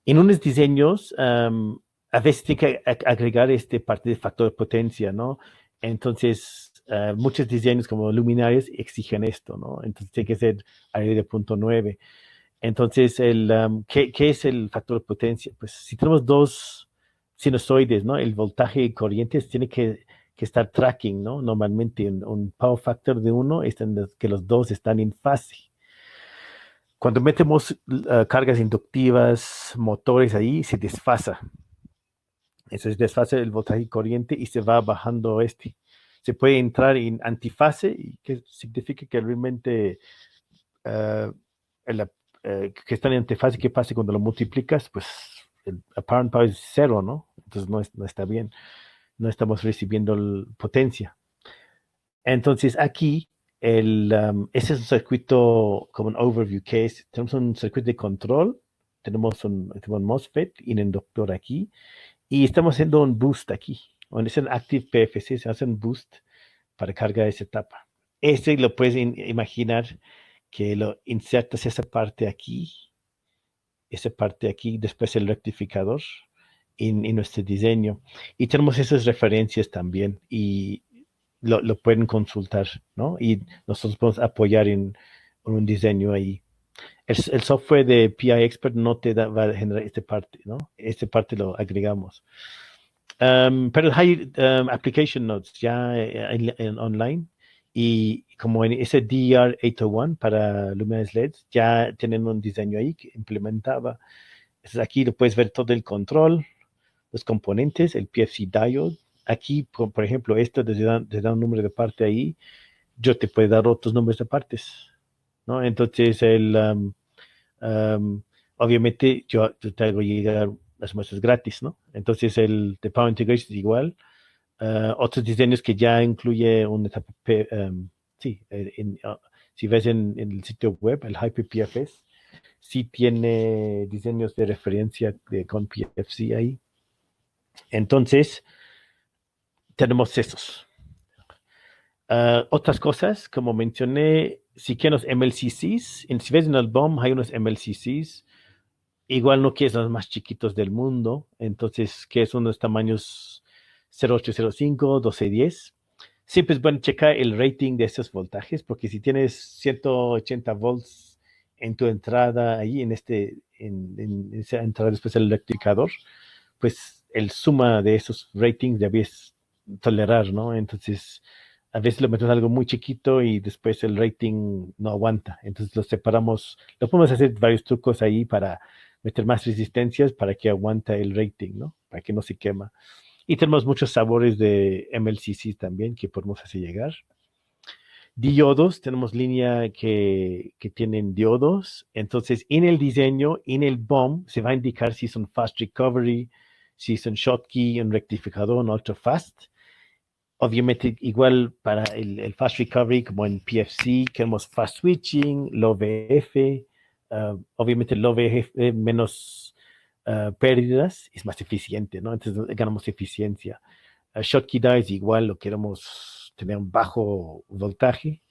En unos diseños, a veces tiene que agregar este parte de factor de potencia, ¿no? Entonces, muchos diseños como luminarias exigen esto, ¿no? Entonces tiene que ser arriba de 0.9. Entonces, ¿qué es el factor de potencia? Pues si tenemos dos sinusoides, ¿no? El voltaje y corrientes tiene que estar tracking, ¿no? Normalmente un power factor de 1 es que los dos están en fase. Cuando metemos cargas inductivas, motores ahí, se desfasa. Entonces desfasa el voltaje y corriente y se va bajando este. Se puede entrar en antifase, y que significa que realmente uh, que están en antifase, ¿qué pasa cuando lo multiplicas? Pues el apparent power es cero, ¿no? Entonces no está bien. No estamos recibiendo potencia. Entonces aquí, ese es un circuito como un overview case. Tenemos un circuito de control, tenemos un MOSFET y un inductor aquí, y estamos haciendo un boost aquí. Donde es un Active PFC, se hace un boost para cargar esa etapa. Este lo puedes imaginar que lo insertas esa parte aquí, después el rectificador en nuestro diseño. Y tenemos esas referencias también y lo pueden consultar, ¿no? Y nosotros podemos apoyar en un diseño ahí. El software de PI Expert no va a generar esta parte, ¿no? Esta parte lo agregamos. Pero hay application notes ya online y como en ese DR801 para luminarias LEDs ya tienen un diseño ahí que implementaba. Entonces aquí lo puedes ver todo el control, los componentes, el PFC diode. Aquí, por ejemplo, esto te da un número de parte ahí. Yo te puedo dar otros números de partes, ¿no? Entonces, um, obviamente, yo te hago llegar las muestras gratis, ¿no? Entonces, el de Power Integration es igual. Otros diseños que ya incluye una etapa, sí, si ves en el sitio web, el HyperPFS, sí tiene diseños de referencia con PFC ahí. Entonces, tenemos esos. Otras cosas, como mencioné, si quieres los MLCCs, si ves en el BOM hay unos MLCCs, igual no quieres los más chiquitos del mundo, entonces que es unos tamaños 0805, 1210. Siempre es bueno checar el rating de esos voltajes, porque si tienes 180 volts en tu entrada ahí, en esa entrada después del electrificador, pues el suma de esos ratings debes tolerar, ¿no? Entonces, a veces lo metes algo muy chiquito y después el rating no aguanta. Entonces lo separamos, lo podemos hacer varios trucos ahí para meter más resistencias para que aguanta el rating, ¿no? Para que no se quema. Y tenemos muchos sabores de MLCC también que podemos hacer llegar. Diodos, tenemos línea que tienen diodos. Entonces, en el diseño, en el BOM, se va a indicar si son fast recovery, si son Schottky, un rectificador, un ultra fast. Obviamente, igual para el fast recovery, como en PFC, queremos fast switching, low VF. Obviamente, low VF menos pérdidas, es más eficiente, ¿no? Entonces ganamos eficiencia. Schottky dies igual, lo queremos tener un bajo voltaje.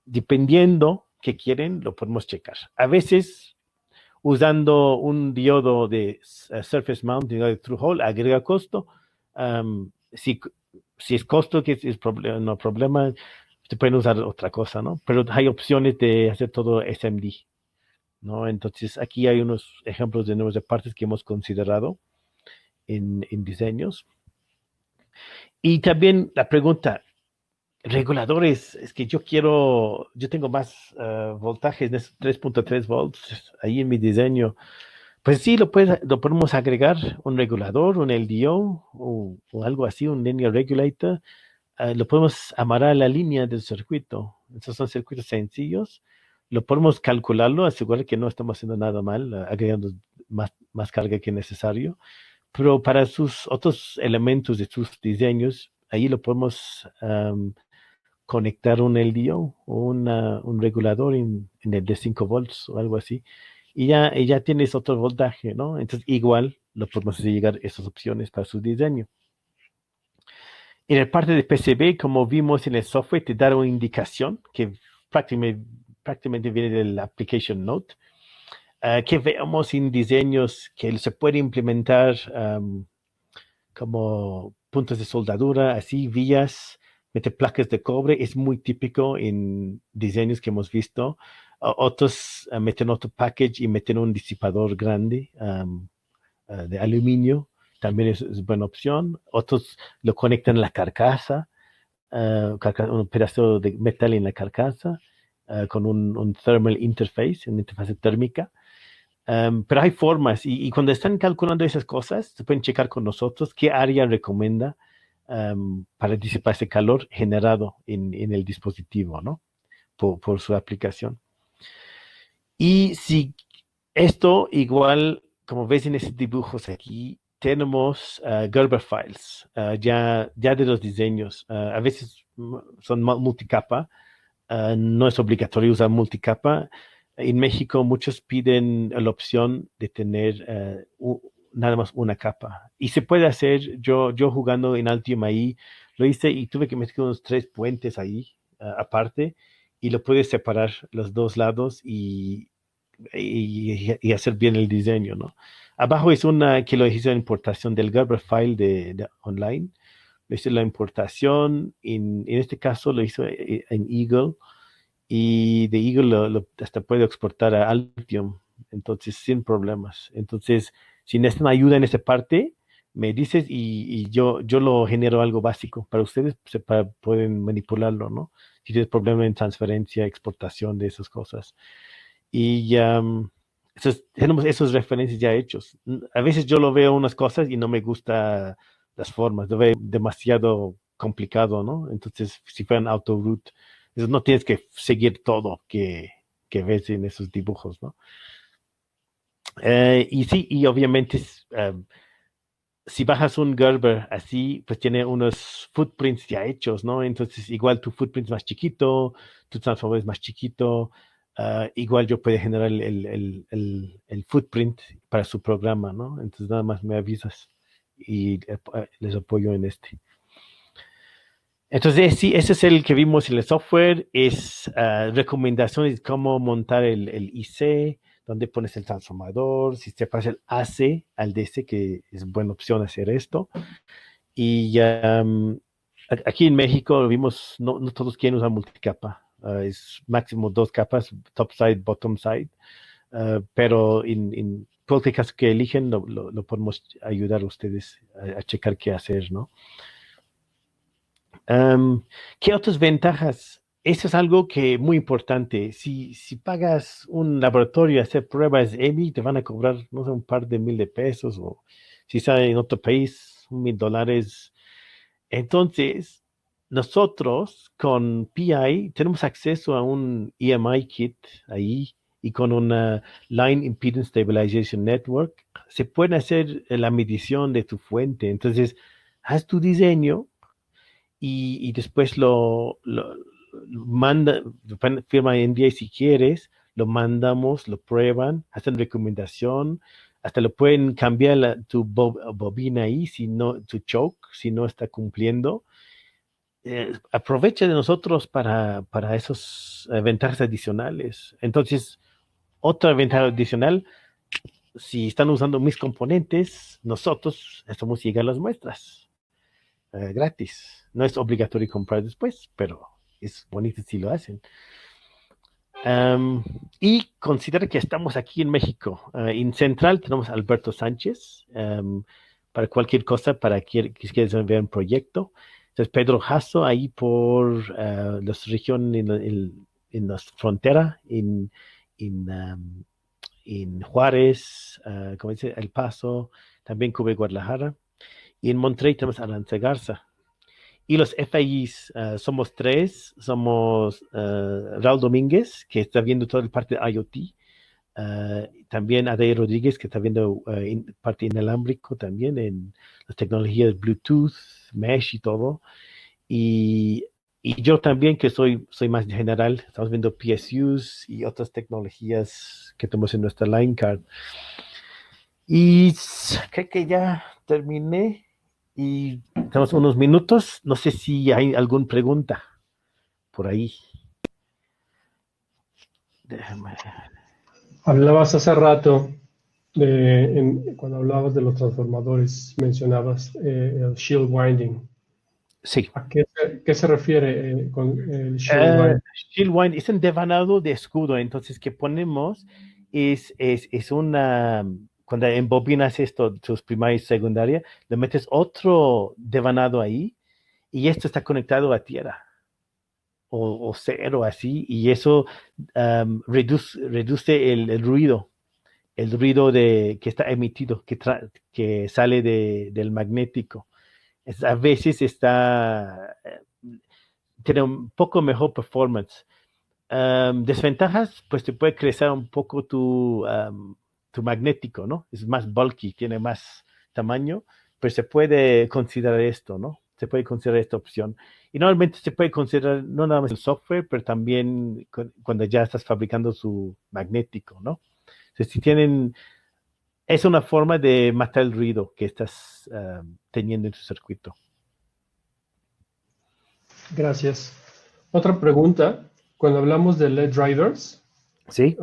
Dependiendo qué quieren, lo podemos checar. A veces, usando un diodo de surface mount, de through hole, agrega costo. Si es costo que es no problema, se pueden usar otra cosa, ¿no? Pero hay opciones de hacer todo SMD, ¿no? Entonces, aquí hay unos ejemplos de números de partes que hemos considerado en diseños. Y también la pregunta, reguladores, es que yo tengo más voltajes de 3.3 volts ahí en mi diseño. Pues sí, lo podemos agregar un regulador, un LDO o algo así, un linear regulator. Lo podemos amarrar a la línea del circuito. Esos son circuitos sencillos. Lo podemos calcularlo, asegurar que no estamos haciendo nada mal, agregando más carga que necesario. Pero para sus otros elementos de sus diseños, ahí lo podemos conectar un LDO o un regulador en el de 5 volts o algo así. Y ya tienes otro voltaje, ¿no? Entonces, igual lo podemos hacer llegar esas opciones para su diseño. En la parte de PCB, como vimos en el software, te da una indicación que prácticamente viene del application note, que veamos en diseños que se puede implementar como puntos de soldadura, así, vías, meter placas de cobre, es muy típico en diseños que hemos visto. Otros meten otro package y meten un disipador grande de aluminio, también es buena opción. Otros lo conectan a la carcasa, un pedazo de metal en la carcasa, con un thermal interface, una interfaz térmica. Pero hay formas, y cuando están calculando esas cosas, se pueden checar con nosotros qué área recomienda para disipar ese calor generado en el dispositivo, ¿no? Por su aplicación. Y si esto igual, como ves en esos dibujos aquí, tenemos Gerber files, ya de los diseños. A veces son multicapa, no es obligatorio usar multicapa. En México muchos piden la opción de tener nada más una capa. Y se puede hacer, yo jugando en Altium ahí, lo hice y tuve que meter unos 3 puentes ahí aparte y lo puedes separar los dos lados y hacer bien el diseño, ¿no? Abajo es una que lo hice en importación del Gerber file de online. Lo hice la importación, en este caso lo hizo en Eagle, y de Eagle hasta puedo exportar a Altium, entonces sin problemas. Entonces, si necesitan ayuda en esa parte, me dices y yo lo genero algo básico para ustedes, pueden manipularlo, ¿no? Si tienes problema en transferencia, exportación de esas cosas. Y tenemos esos referencias ya hechos. A veces yo lo veo unas cosas y no me gusta las formas, lo veo demasiado complicado, ¿no? Entonces, si fueran autoroute, no tienes que seguir todo que ves en esos dibujos, ¿no? Y sí, y obviamente si bajas un Gerber así, pues tiene unos footprints ya hechos, ¿no? Entonces, igual tu footprint es más chiquito, tu transformador es más chiquito, igual yo puedo generar el footprint para su programa, ¿no? Entonces, nada más me avisas y les apoyo en este. Entonces, sí, ese es el que vimos en el software, es recomendaciones de cómo montar el IC, dónde pones el transformador, si te pasa el AC al DC, que es buena opción hacer esto. Y aquí en México lo vimos, no todos quieren usar multicapa, es máximo 2 capas, top side, bottom side, pero en cualquier caso que eligen, lo podemos ayudar a ustedes a checar qué hacer, ¿no? ¿Qué otras ventajas? Eso es algo que muy importante. Si pagas un laboratorio a hacer pruebas EMI, te van a cobrar, no sé, un par de mil de pesos, o si está en otro país, $1,000. Entonces, nosotros con PI tenemos acceso a un EMI kit ahí y con una Line Impedance Stabilization Network se puede hacer la medición de tu fuente. Entonces, haz tu diseño y después lo manda, firma NDA si quieres, lo mandamos, lo prueban, hacen recomendación, hasta lo pueden cambiar tu bobina ahí, tu choke, si no está cumpliendo. Aprovecha de nosotros para esas ventajas adicionales. Entonces, otra ventaja adicional, si están usando mis componentes, nosotros estamos llegar las muestras gratis. No es obligatorio comprar después, pero es bonito si lo hacen. Y considera que estamos aquí en México. En Central tenemos a Alberto Sánchez para cualquier cosa, para que quieras ver un proyecto. Entonces, Pedro Jasso ahí por la región en la frontera, en Juárez, como dice, El Paso, también cubre Guadalajara. Y en Monterrey tenemos a Aranza Garza. Y los FIs somos tres. Somos Raúl Domínguez, que está viendo toda la parte de IoT. También Adair Rodríguez, que está viendo parte inalámbrico también en las tecnologías Bluetooth, Mesh y todo. Y yo también, que soy más general, estamos viendo PSUs y otras tecnologías que tenemos en nuestra line card. Y creo que ya terminé y tenemos unos minutos. No sé si hay alguna pregunta por ahí. Déjame. Hablabas hace rato, cuando hablabas de los transformadores, mencionabas el shield winding. Sí. ¿A qué se refiere con el shield winding? Shield wind es un devanado de escudo. Entonces, que ponemos es una... Cuando embobinas esto, tus primaria y secundaria, le metes otro devanado ahí y esto está conectado a tierra o cero así, y eso reduce el ruido que está emitido, que sale del magnético. A veces tiene un poco mejor performance. Desventajas, pues te puede crecer un poco tu magnético, ¿no? Es más bulky, tiene más tamaño, pero se puede considerar esto, ¿no? Se puede considerar esta opción. Y normalmente se puede considerar no nada más el software, pero también cuando ya estás fabricando su magnético, ¿no? Entonces, es una forma de matar el ruido que estás teniendo en tu circuito. Gracias. Otra pregunta, cuando hablamos de LED drivers, ¿Sí?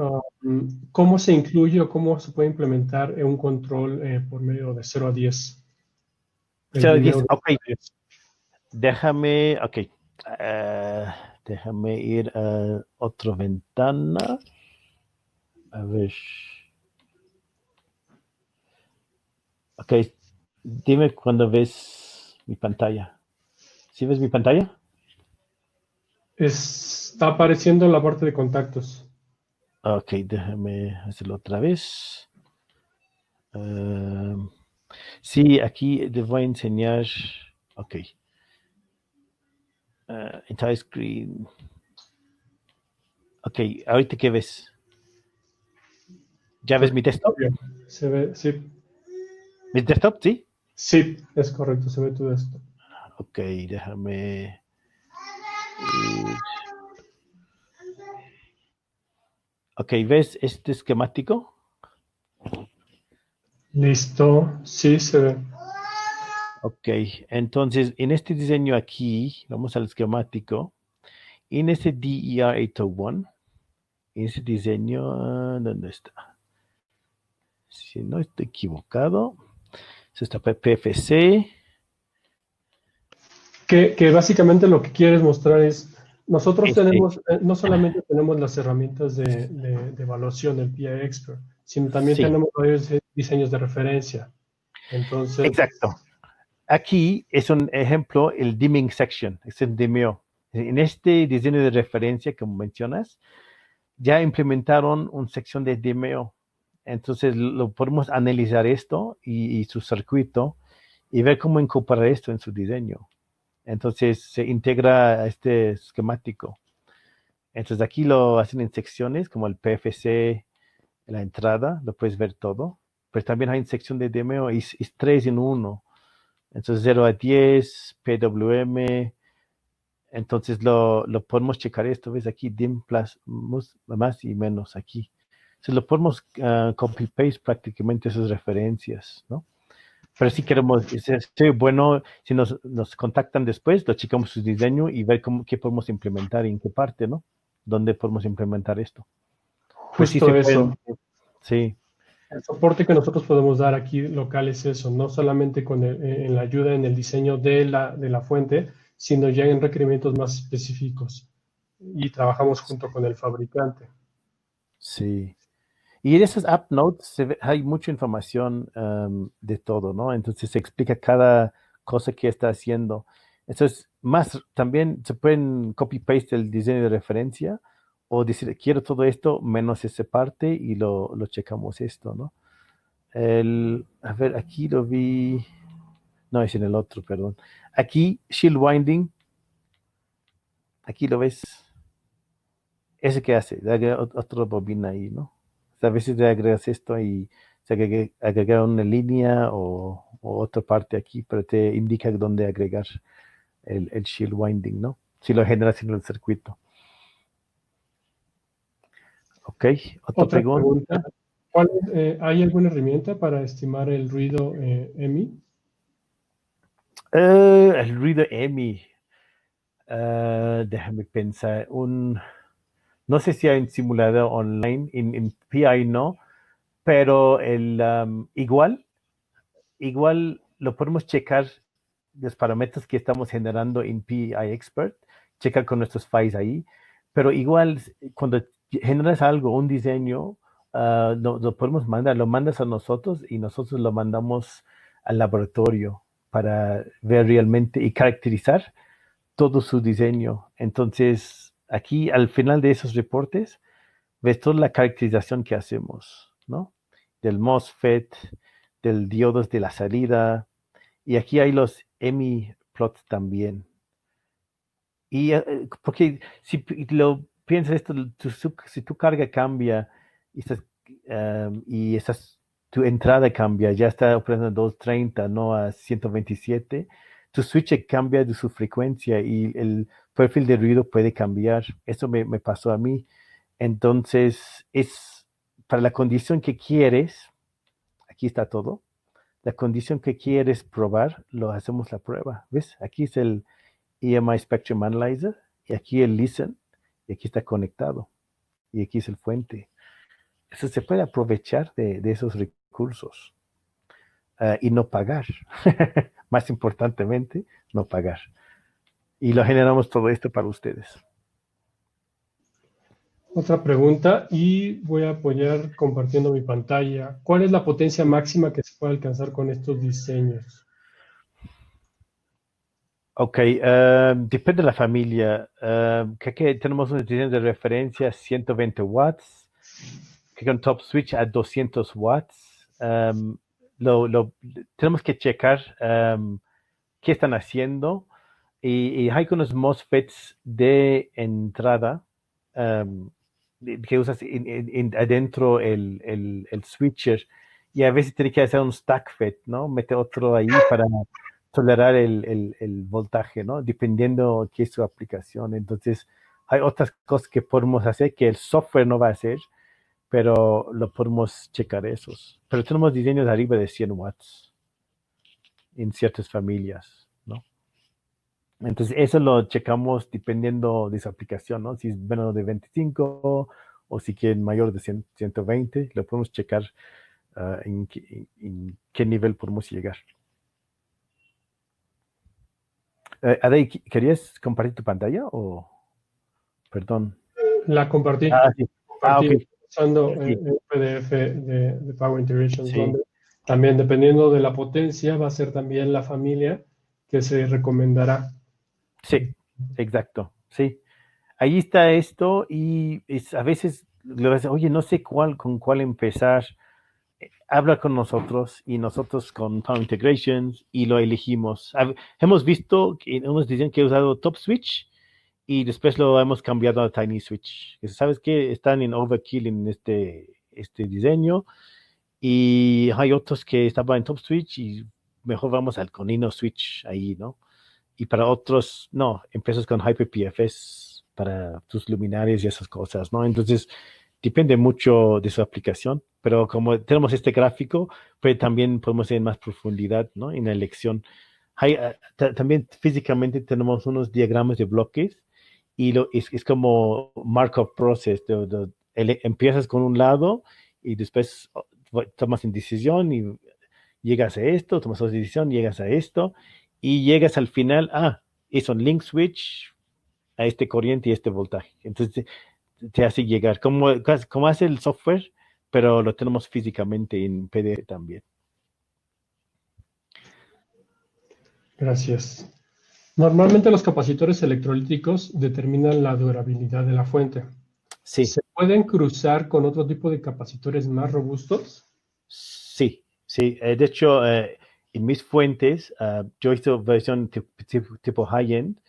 ¿cómo se incluye o cómo se puede implementar un control por medio de 0 a 10? 0 a 10, ok. Déjame ir a otra ventana. A ver. Ok, dime cuando ves mi pantalla. ¿Sí ves mi pantalla? Está apareciendo en la parte de contactos. Ok, déjame hacerlo otra vez. Sí, aquí te voy a enseñar. Ok. Entire screen. Ok, ahorita ¿qué ves? ¿Ya ves mi desktop? Se ve, sí. ¿Mi desktop? Sí. Sí, es correcto, se ve tu desktop. Ok, déjame. Ok, ¿ves este esquemático? Listo, sí se ve. Ok, entonces en este diseño aquí, vamos al esquemático. En ese DER801, en ese diseño, ¿dónde está? Si no estoy equivocado, es esta PFC. Que básicamente lo que quieres mostrar es, nosotros tenemos, no solamente tenemos las herramientas de evaluación del PI Expert, sino también Sí, tenemos varios diseños de referencia. Entonces, exacto. Aquí es un ejemplo, el dimming section, es el dimmeo. En este diseño de referencia, como mencionas, ya implementaron una sección de dimmeo. Entonces, lo podemos analizar esto y su circuito y ver cómo incorporar esto en su diseño. Entonces, se integra a este esquemático. Entonces, aquí lo hacen en secciones, como el PFC, la entrada, lo puedes ver todo. Pero también hay una sección de dimmeo, es 3 en 1. Entonces 0 a 10, PWM. Entonces lo podemos checar esto, ¿ves aquí? DIM plus más y menos aquí. Se lo podemos copy-paste prácticamente esas referencias, ¿no? Pero si queremos, sería bueno, si nos contactan después, lo checamos su diseño y ver qué podemos implementar y en qué parte, ¿no? ¿Dónde podemos implementar esto? Pues sí Justo se eso. pueden, sí, El soporte que nosotros podemos dar aquí local es eso, no solamente en la ayuda en el diseño de la fuente, sino ya en requerimientos más específicos. Y trabajamos junto con el fabricante. sí. Y en esas app notes hay mucha información de todo, ¿no? Entonces se explica cada cosa que está haciendo. Entonces, más también se pueden copy-paste el diseño de referencia o decir, quiero todo esto menos esa parte y lo checamos esto, ¿no? A ver, aquí lo vi, no, es en el otro, perdón. Aquí, shield winding, aquí lo ves. ¿Ese qué hace? Le agrega otra bobina ahí, ¿no? O sea, a veces le agregas esto y se agrega una línea o otra parte aquí, pero te indica dónde agregar el shield winding, ¿no? Si lo generas en el circuito. Ok, otra Otra pregunta, pregunta. ¿hay alguna herramienta para estimar el ruido EMI? El ruido EMI. Déjame pensar. No sé si hay un simulador online, en PI no, pero igual lo podemos checar los parámetros que estamos generando en PI Expert, checar con nuestros files ahí, pero igual cuando generas algo, un diseño, lo podemos mandar, lo mandas a nosotros y nosotros lo mandamos al laboratorio para ver realmente y caracterizar todo su diseño. Entonces, aquí al final de esos reportes, ves toda la caracterización que hacemos, ¿no? Del MOSFET, del diodos de la salida, y aquí hay los EMI plots también. Y porque si lo piensas esto, si tu carga cambia y tu entrada cambia, ya está operando a 230, no a 127, tu switch cambia de su frecuencia y el perfil de ruido puede cambiar. Eso me pasó a mí. Entonces, es para la condición que quieres, aquí está todo. La condición que quieres probar, lo hacemos la prueba. ¿Ves? Aquí es el EMI Spectrum Analyzer y aquí el Listen y aquí está conectado y aquí es el fuente. Eso se puede aprovechar de esos recursos y no pagar. Más importantemente, no pagar. Y lo generamos todo esto para ustedes. Otra pregunta, y voy a apoyar compartiendo mi pantalla. ¿Cuál es la potencia máxima que se puede alcanzar con estos diseños? Ok, depende de la familia. Que tenemos unos diseños de referencia 120 watts, que con top switch a 200 watts. Tenemos que checar qué están haciendo y hay unos MOSFETs de entrada um, que usas adentro el switcher y a veces tiene que hacer un stack FET, ¿no? Mete otro ahí para tolerar el voltaje, ¿no? Dependiendo qué es su aplicación. Entonces, hay otras cosas que podemos hacer que el software no va a hacer, pero lo podemos checar esos. Pero tenemos diseños arriba de 100 watts en ciertas familias, ¿no? Entonces, eso lo checamos dependiendo de su aplicación, ¿no? Si es menos de 25 o si quieren mayor de 120, lo podemos checar en qué nivel podemos llegar. Adey, ¿querías compartir tu pantalla o...? Perdón. La compartí, Sí. compartí Ok. usando Sí, el PDF de Power Integrations, sí, donde también dependiendo de la potencia va a ser también la familia que se recomendará. sí, exacto, sí. Ahí está esto y a veces le vas a decir, oye, no sé con cuál empezar. Habla con nosotros y nosotros con Power Integrations y lo elegimos. Hemos visto que unos dicen que he usado Top Switch y después lo hemos cambiado a Tiny Switch. ¿Sabes qué? Están en overkill en este diseño y hay otros que estaban en Top Switch y mejor vamos al Conino Switch ahí, ¿no? Y para otros, no, empiezas con HyperPFS para tus luminarias y esas cosas, ¿no? Entonces, depende mucho de su aplicación, pero como tenemos este gráfico, pues también podemos ir en más profundidad, ¿no? En la elección. También físicamente tenemos unos diagramas de bloques y es como Markov process. Empiezas con un lado y después tomas una decisión y llegas a esto, tomas otra decisión, llegas a esto y llegas al final, es un link switch a este corriente y este voltaje. Entonces te hace llegar, como hace el software, pero lo tenemos físicamente en PDF también. Gracias. Normalmente los capacitores electrolíticos determinan la durabilidad de la fuente. Sí, ¿Se pueden cruzar con otro tipo de capacitores más robustos? sí. De hecho, en mis fuentes, yo hice versión tipo high-end,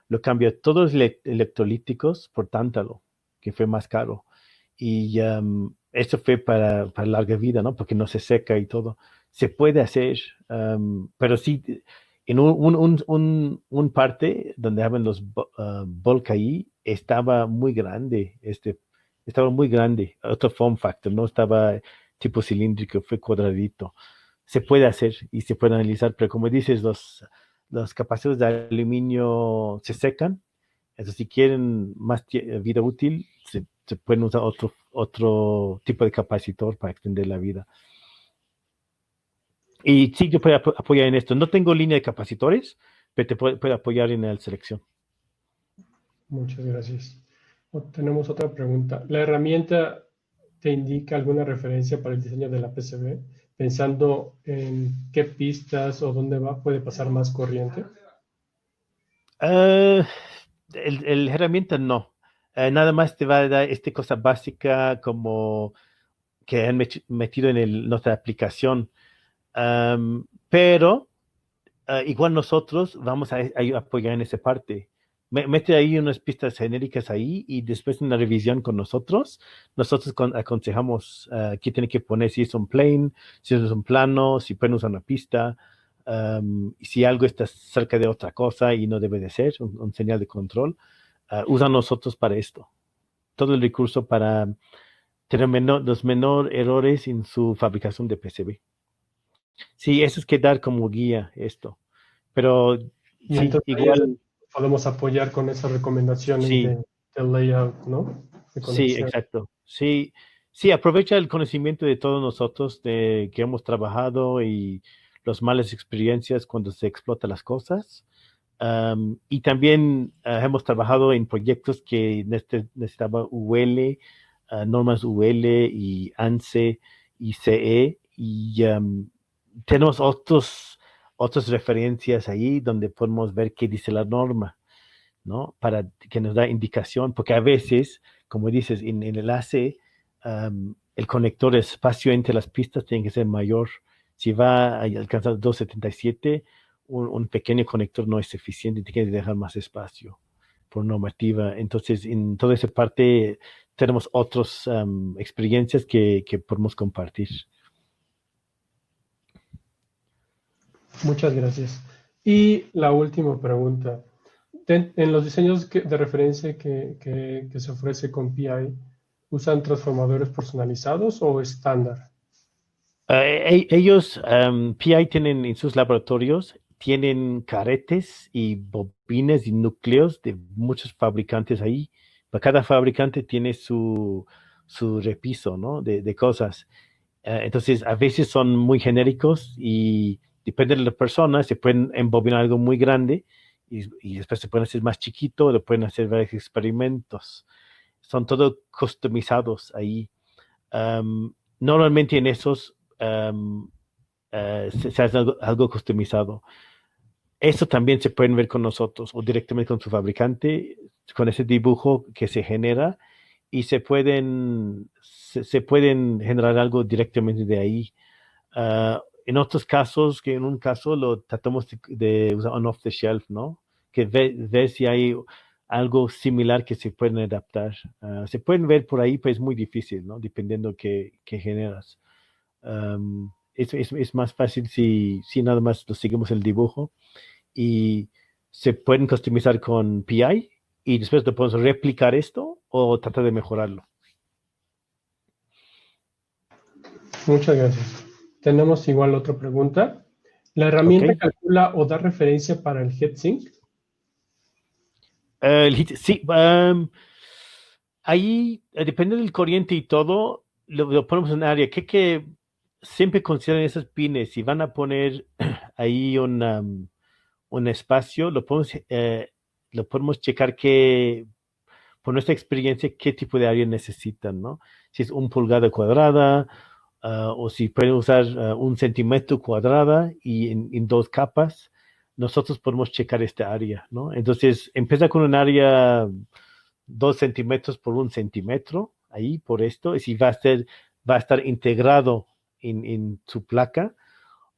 lo cambio todos los electrolíticos por tántalo, que fue más caro. Y eso fue para larga vida, ¿no? Porque no se seca y todo. Se puede hacer, pero sí, en un parte donde hablan los bulk ahí, estaba muy grande, otro form factor, no estaba tipo cilíndrico, fue cuadradito. Se puede hacer y se puede analizar, pero como dices, los capacitores de aluminio se secan, entonces si quieren más vida útil, se pueden usar otro tipo de capacitor para extender la vida. Y sí, yo puedo apoyar en esto. No tengo línea de capacitores, pero te puedo apoyar en la selección. Muchas gracias. Tenemos otra pregunta. ¿La herramienta te indica alguna referencia para el diseño de la PCB, pensando en qué pistas o dónde puede pasar más corriente? El herramienta no. Nada más te va a dar esta cosa básica como que han metido en nuestra aplicación. Pero igual nosotros vamos a apoyar en esa parte. Mete ahí unas pistas genéricas ahí y después en la revisión con nosotros aconsejamos qué tiene que poner, si es un plane, si es un plano, si pueden usar una pista, y si algo está cerca de otra cosa y no debe de ser, un señal de control, usan nosotros para esto. Todo el recurso para tener los menores errores en su fabricación de PCB. Sí, eso es que dar como guía esto. Pero Y sí, entonces ahí es donde igual, podemos apoyar con esas recomendaciones sí, de layout, ¿no? De sí, conexión. exacto. Sí, sí, aprovecha el conocimiento de todos nosotros de que hemos trabajado y las malas experiencias cuando se explotan las cosas. Y también hemos trabajado en proyectos que necesitaba UL, normas UL y ANSI y CE, y tenemos otras referencias ahí donde podemos ver qué dice la norma, ¿no? Para que nos da indicación, porque a veces, como dices, en el AC, el conector, el espacio entre las pistas tiene que ser mayor. Si va a alcanzar 277, un pequeño conector no es suficiente, tiene que dejar más espacio por normativa. Entonces, en toda esa parte tenemos otras experiencias que podemos compartir. Muchas gracias. Y la última pregunta. En los diseños de referencia que se ofrece con PI, ¿usan transformadores personalizados o estándar? Ellos, PI tienen en sus laboratorios, tienen caretes y bobines y núcleos de muchos fabricantes ahí. Cada fabricante tiene su repiso, ¿no? de cosas. Entonces, a veces son muy genéricos y depende de la persona, se pueden embobinar algo muy grande y después se pueden hacer más chiquito, le pueden hacer varios experimentos. Son todos customizados ahí. Normalmente en esos se hace algo customizado. Eso también se pueden ver con nosotros o directamente con su fabricante, con ese dibujo que se genera y se pueden generar algo directamente de ahí. En otros casos, que en un caso lo tratamos de usar on off the shelf, ¿no? Que ver si hay algo similar que se pueden adaptar. Se pueden ver por ahí, pues es muy difícil, ¿no? Dependiendo qué generas. Es más fácil si nada más lo seguimos el dibujo y se pueden customizar con PI y después lo podemos replicar esto o tratar de mejorarlo. Muchas gracias. Tenemos igual otra pregunta. ¿La herramienta Ok. calcula o da referencia para el heatsink? Sí, ahí depende del corriente y todo, lo ponemos en área. Que siempre consideren esos pines. Si van a poner ahí un espacio, lo podemos checar por nuestra experiencia, qué tipo de área necesitan, ¿no? Si es 1 pulgada cuadrada, o si pueden usar 1 centímetro cuadrada y en 2 capas, nosotros podemos checar esta área, ¿no? Entonces, empieza con un área 2 centímetros por 1 centímetro, ahí por esto, y si va a estar integrado en su placa,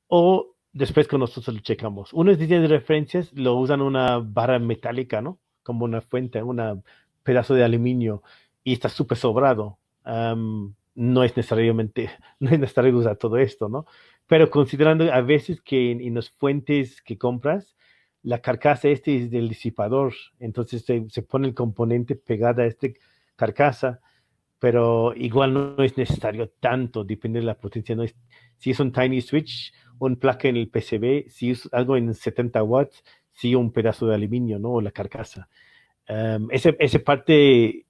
o después que nosotros lo checamos. Unas líneas de referencias lo usan una barra metálica, ¿no? Como una fuente, un pedazo de aluminio, y está súper sobrado. No es necesariamente, no es necesario usar todo esto, ¿no? Pero considerando a veces que en las fuentes que compras, la carcasa es del disipador, entonces se pone el componente pegada a esta carcasa, pero igual no es necesario tanto, depende de la potencia. No es, si es un tiny switch, un placa en el PCB, si es algo en 70 watts, sí un pedazo de aluminio, ¿no? O la carcasa. Ese parte,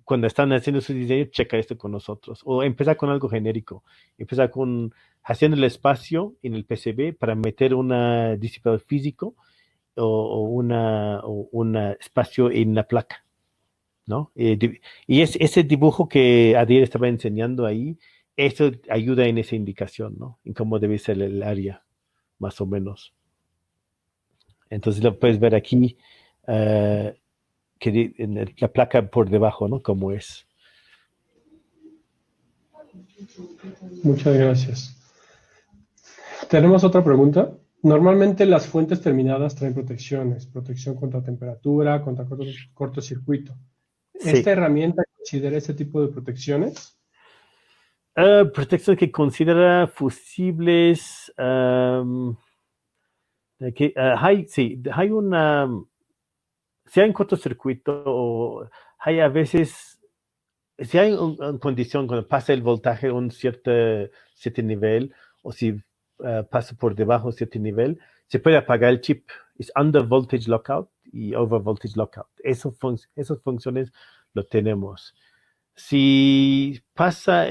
cuando están haciendo su diseño, checa esto con nosotros. O empezar con algo genérico. Empezar con haciendo el espacio en el PCB para meter un disipador físico o un espacio en la placa, ¿no? Y ese dibujo que Adiel estaba enseñando ahí, eso ayuda en esa indicación, ¿no? En cómo debe ser el área, más o menos. Entonces lo puedes ver aquí, eh, en la placa por debajo, ¿no? Cómo es. Muchas gracias. Tenemos otra pregunta. Normalmente las fuentes terminadas traen protecciones, protección contra temperatura, contra cortocircuito. ¿Esta Sí. herramienta considera este tipo de protecciones? Protección que considera fusibles. Sí, hay una. Si hay un cortocircuito, o hay a veces. Si hay una condición cuando pasa el voltaje a un cierto nivel, o si pasa por debajo de cierto nivel, se puede apagar el chip. Es under voltage lockout y over voltage lockout. Esas funciones lo tenemos. Si pasa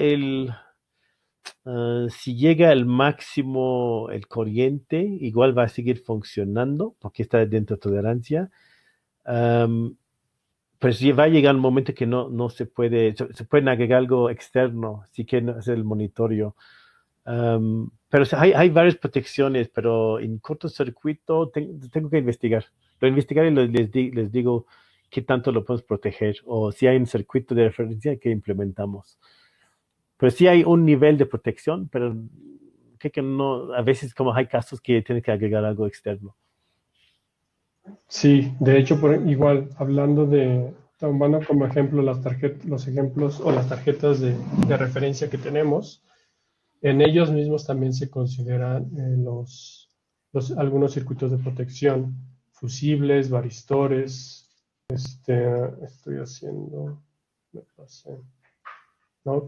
si llega al máximo el corriente, igual va a seguir funcionando porque está dentro de tolerancia. Um, pero sí va a llegar un momento que no se puede agregar algo externo, si quieren hacer el monitoreo. Pero hay varias protecciones, pero en cortocircuito tengo que investigar. Lo investigar y les digo qué tanto lo podemos proteger, o si hay un circuito de referencia que implementamos. Pero sí hay un nivel de protección, pero creo que no, a veces como hay casos que tienes que agregar algo externo. Sí, de hecho, igual, hablando tomando como ejemplo los ejemplos o las tarjetas de referencia que tenemos, en ellos mismos también se consideran algunos circuitos de protección, fusibles, varistores, estoy haciendo, me pasé, ¿no?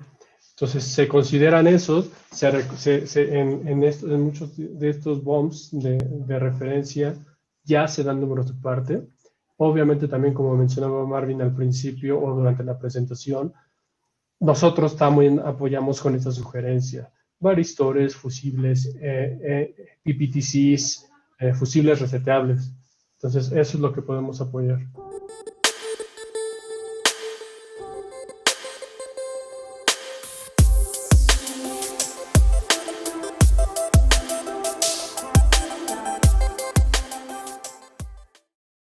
Entonces se consideran esos, en muchos de estos bombs de referencia ya se dan números de parte. Obviamente también, como mencionaba Marvin al principio o durante la presentación, nosotros también apoyamos con esta sugerencia. Varistores, fusibles, PPTCs, fusibles reseteables. Entonces, eso es lo que podemos apoyar.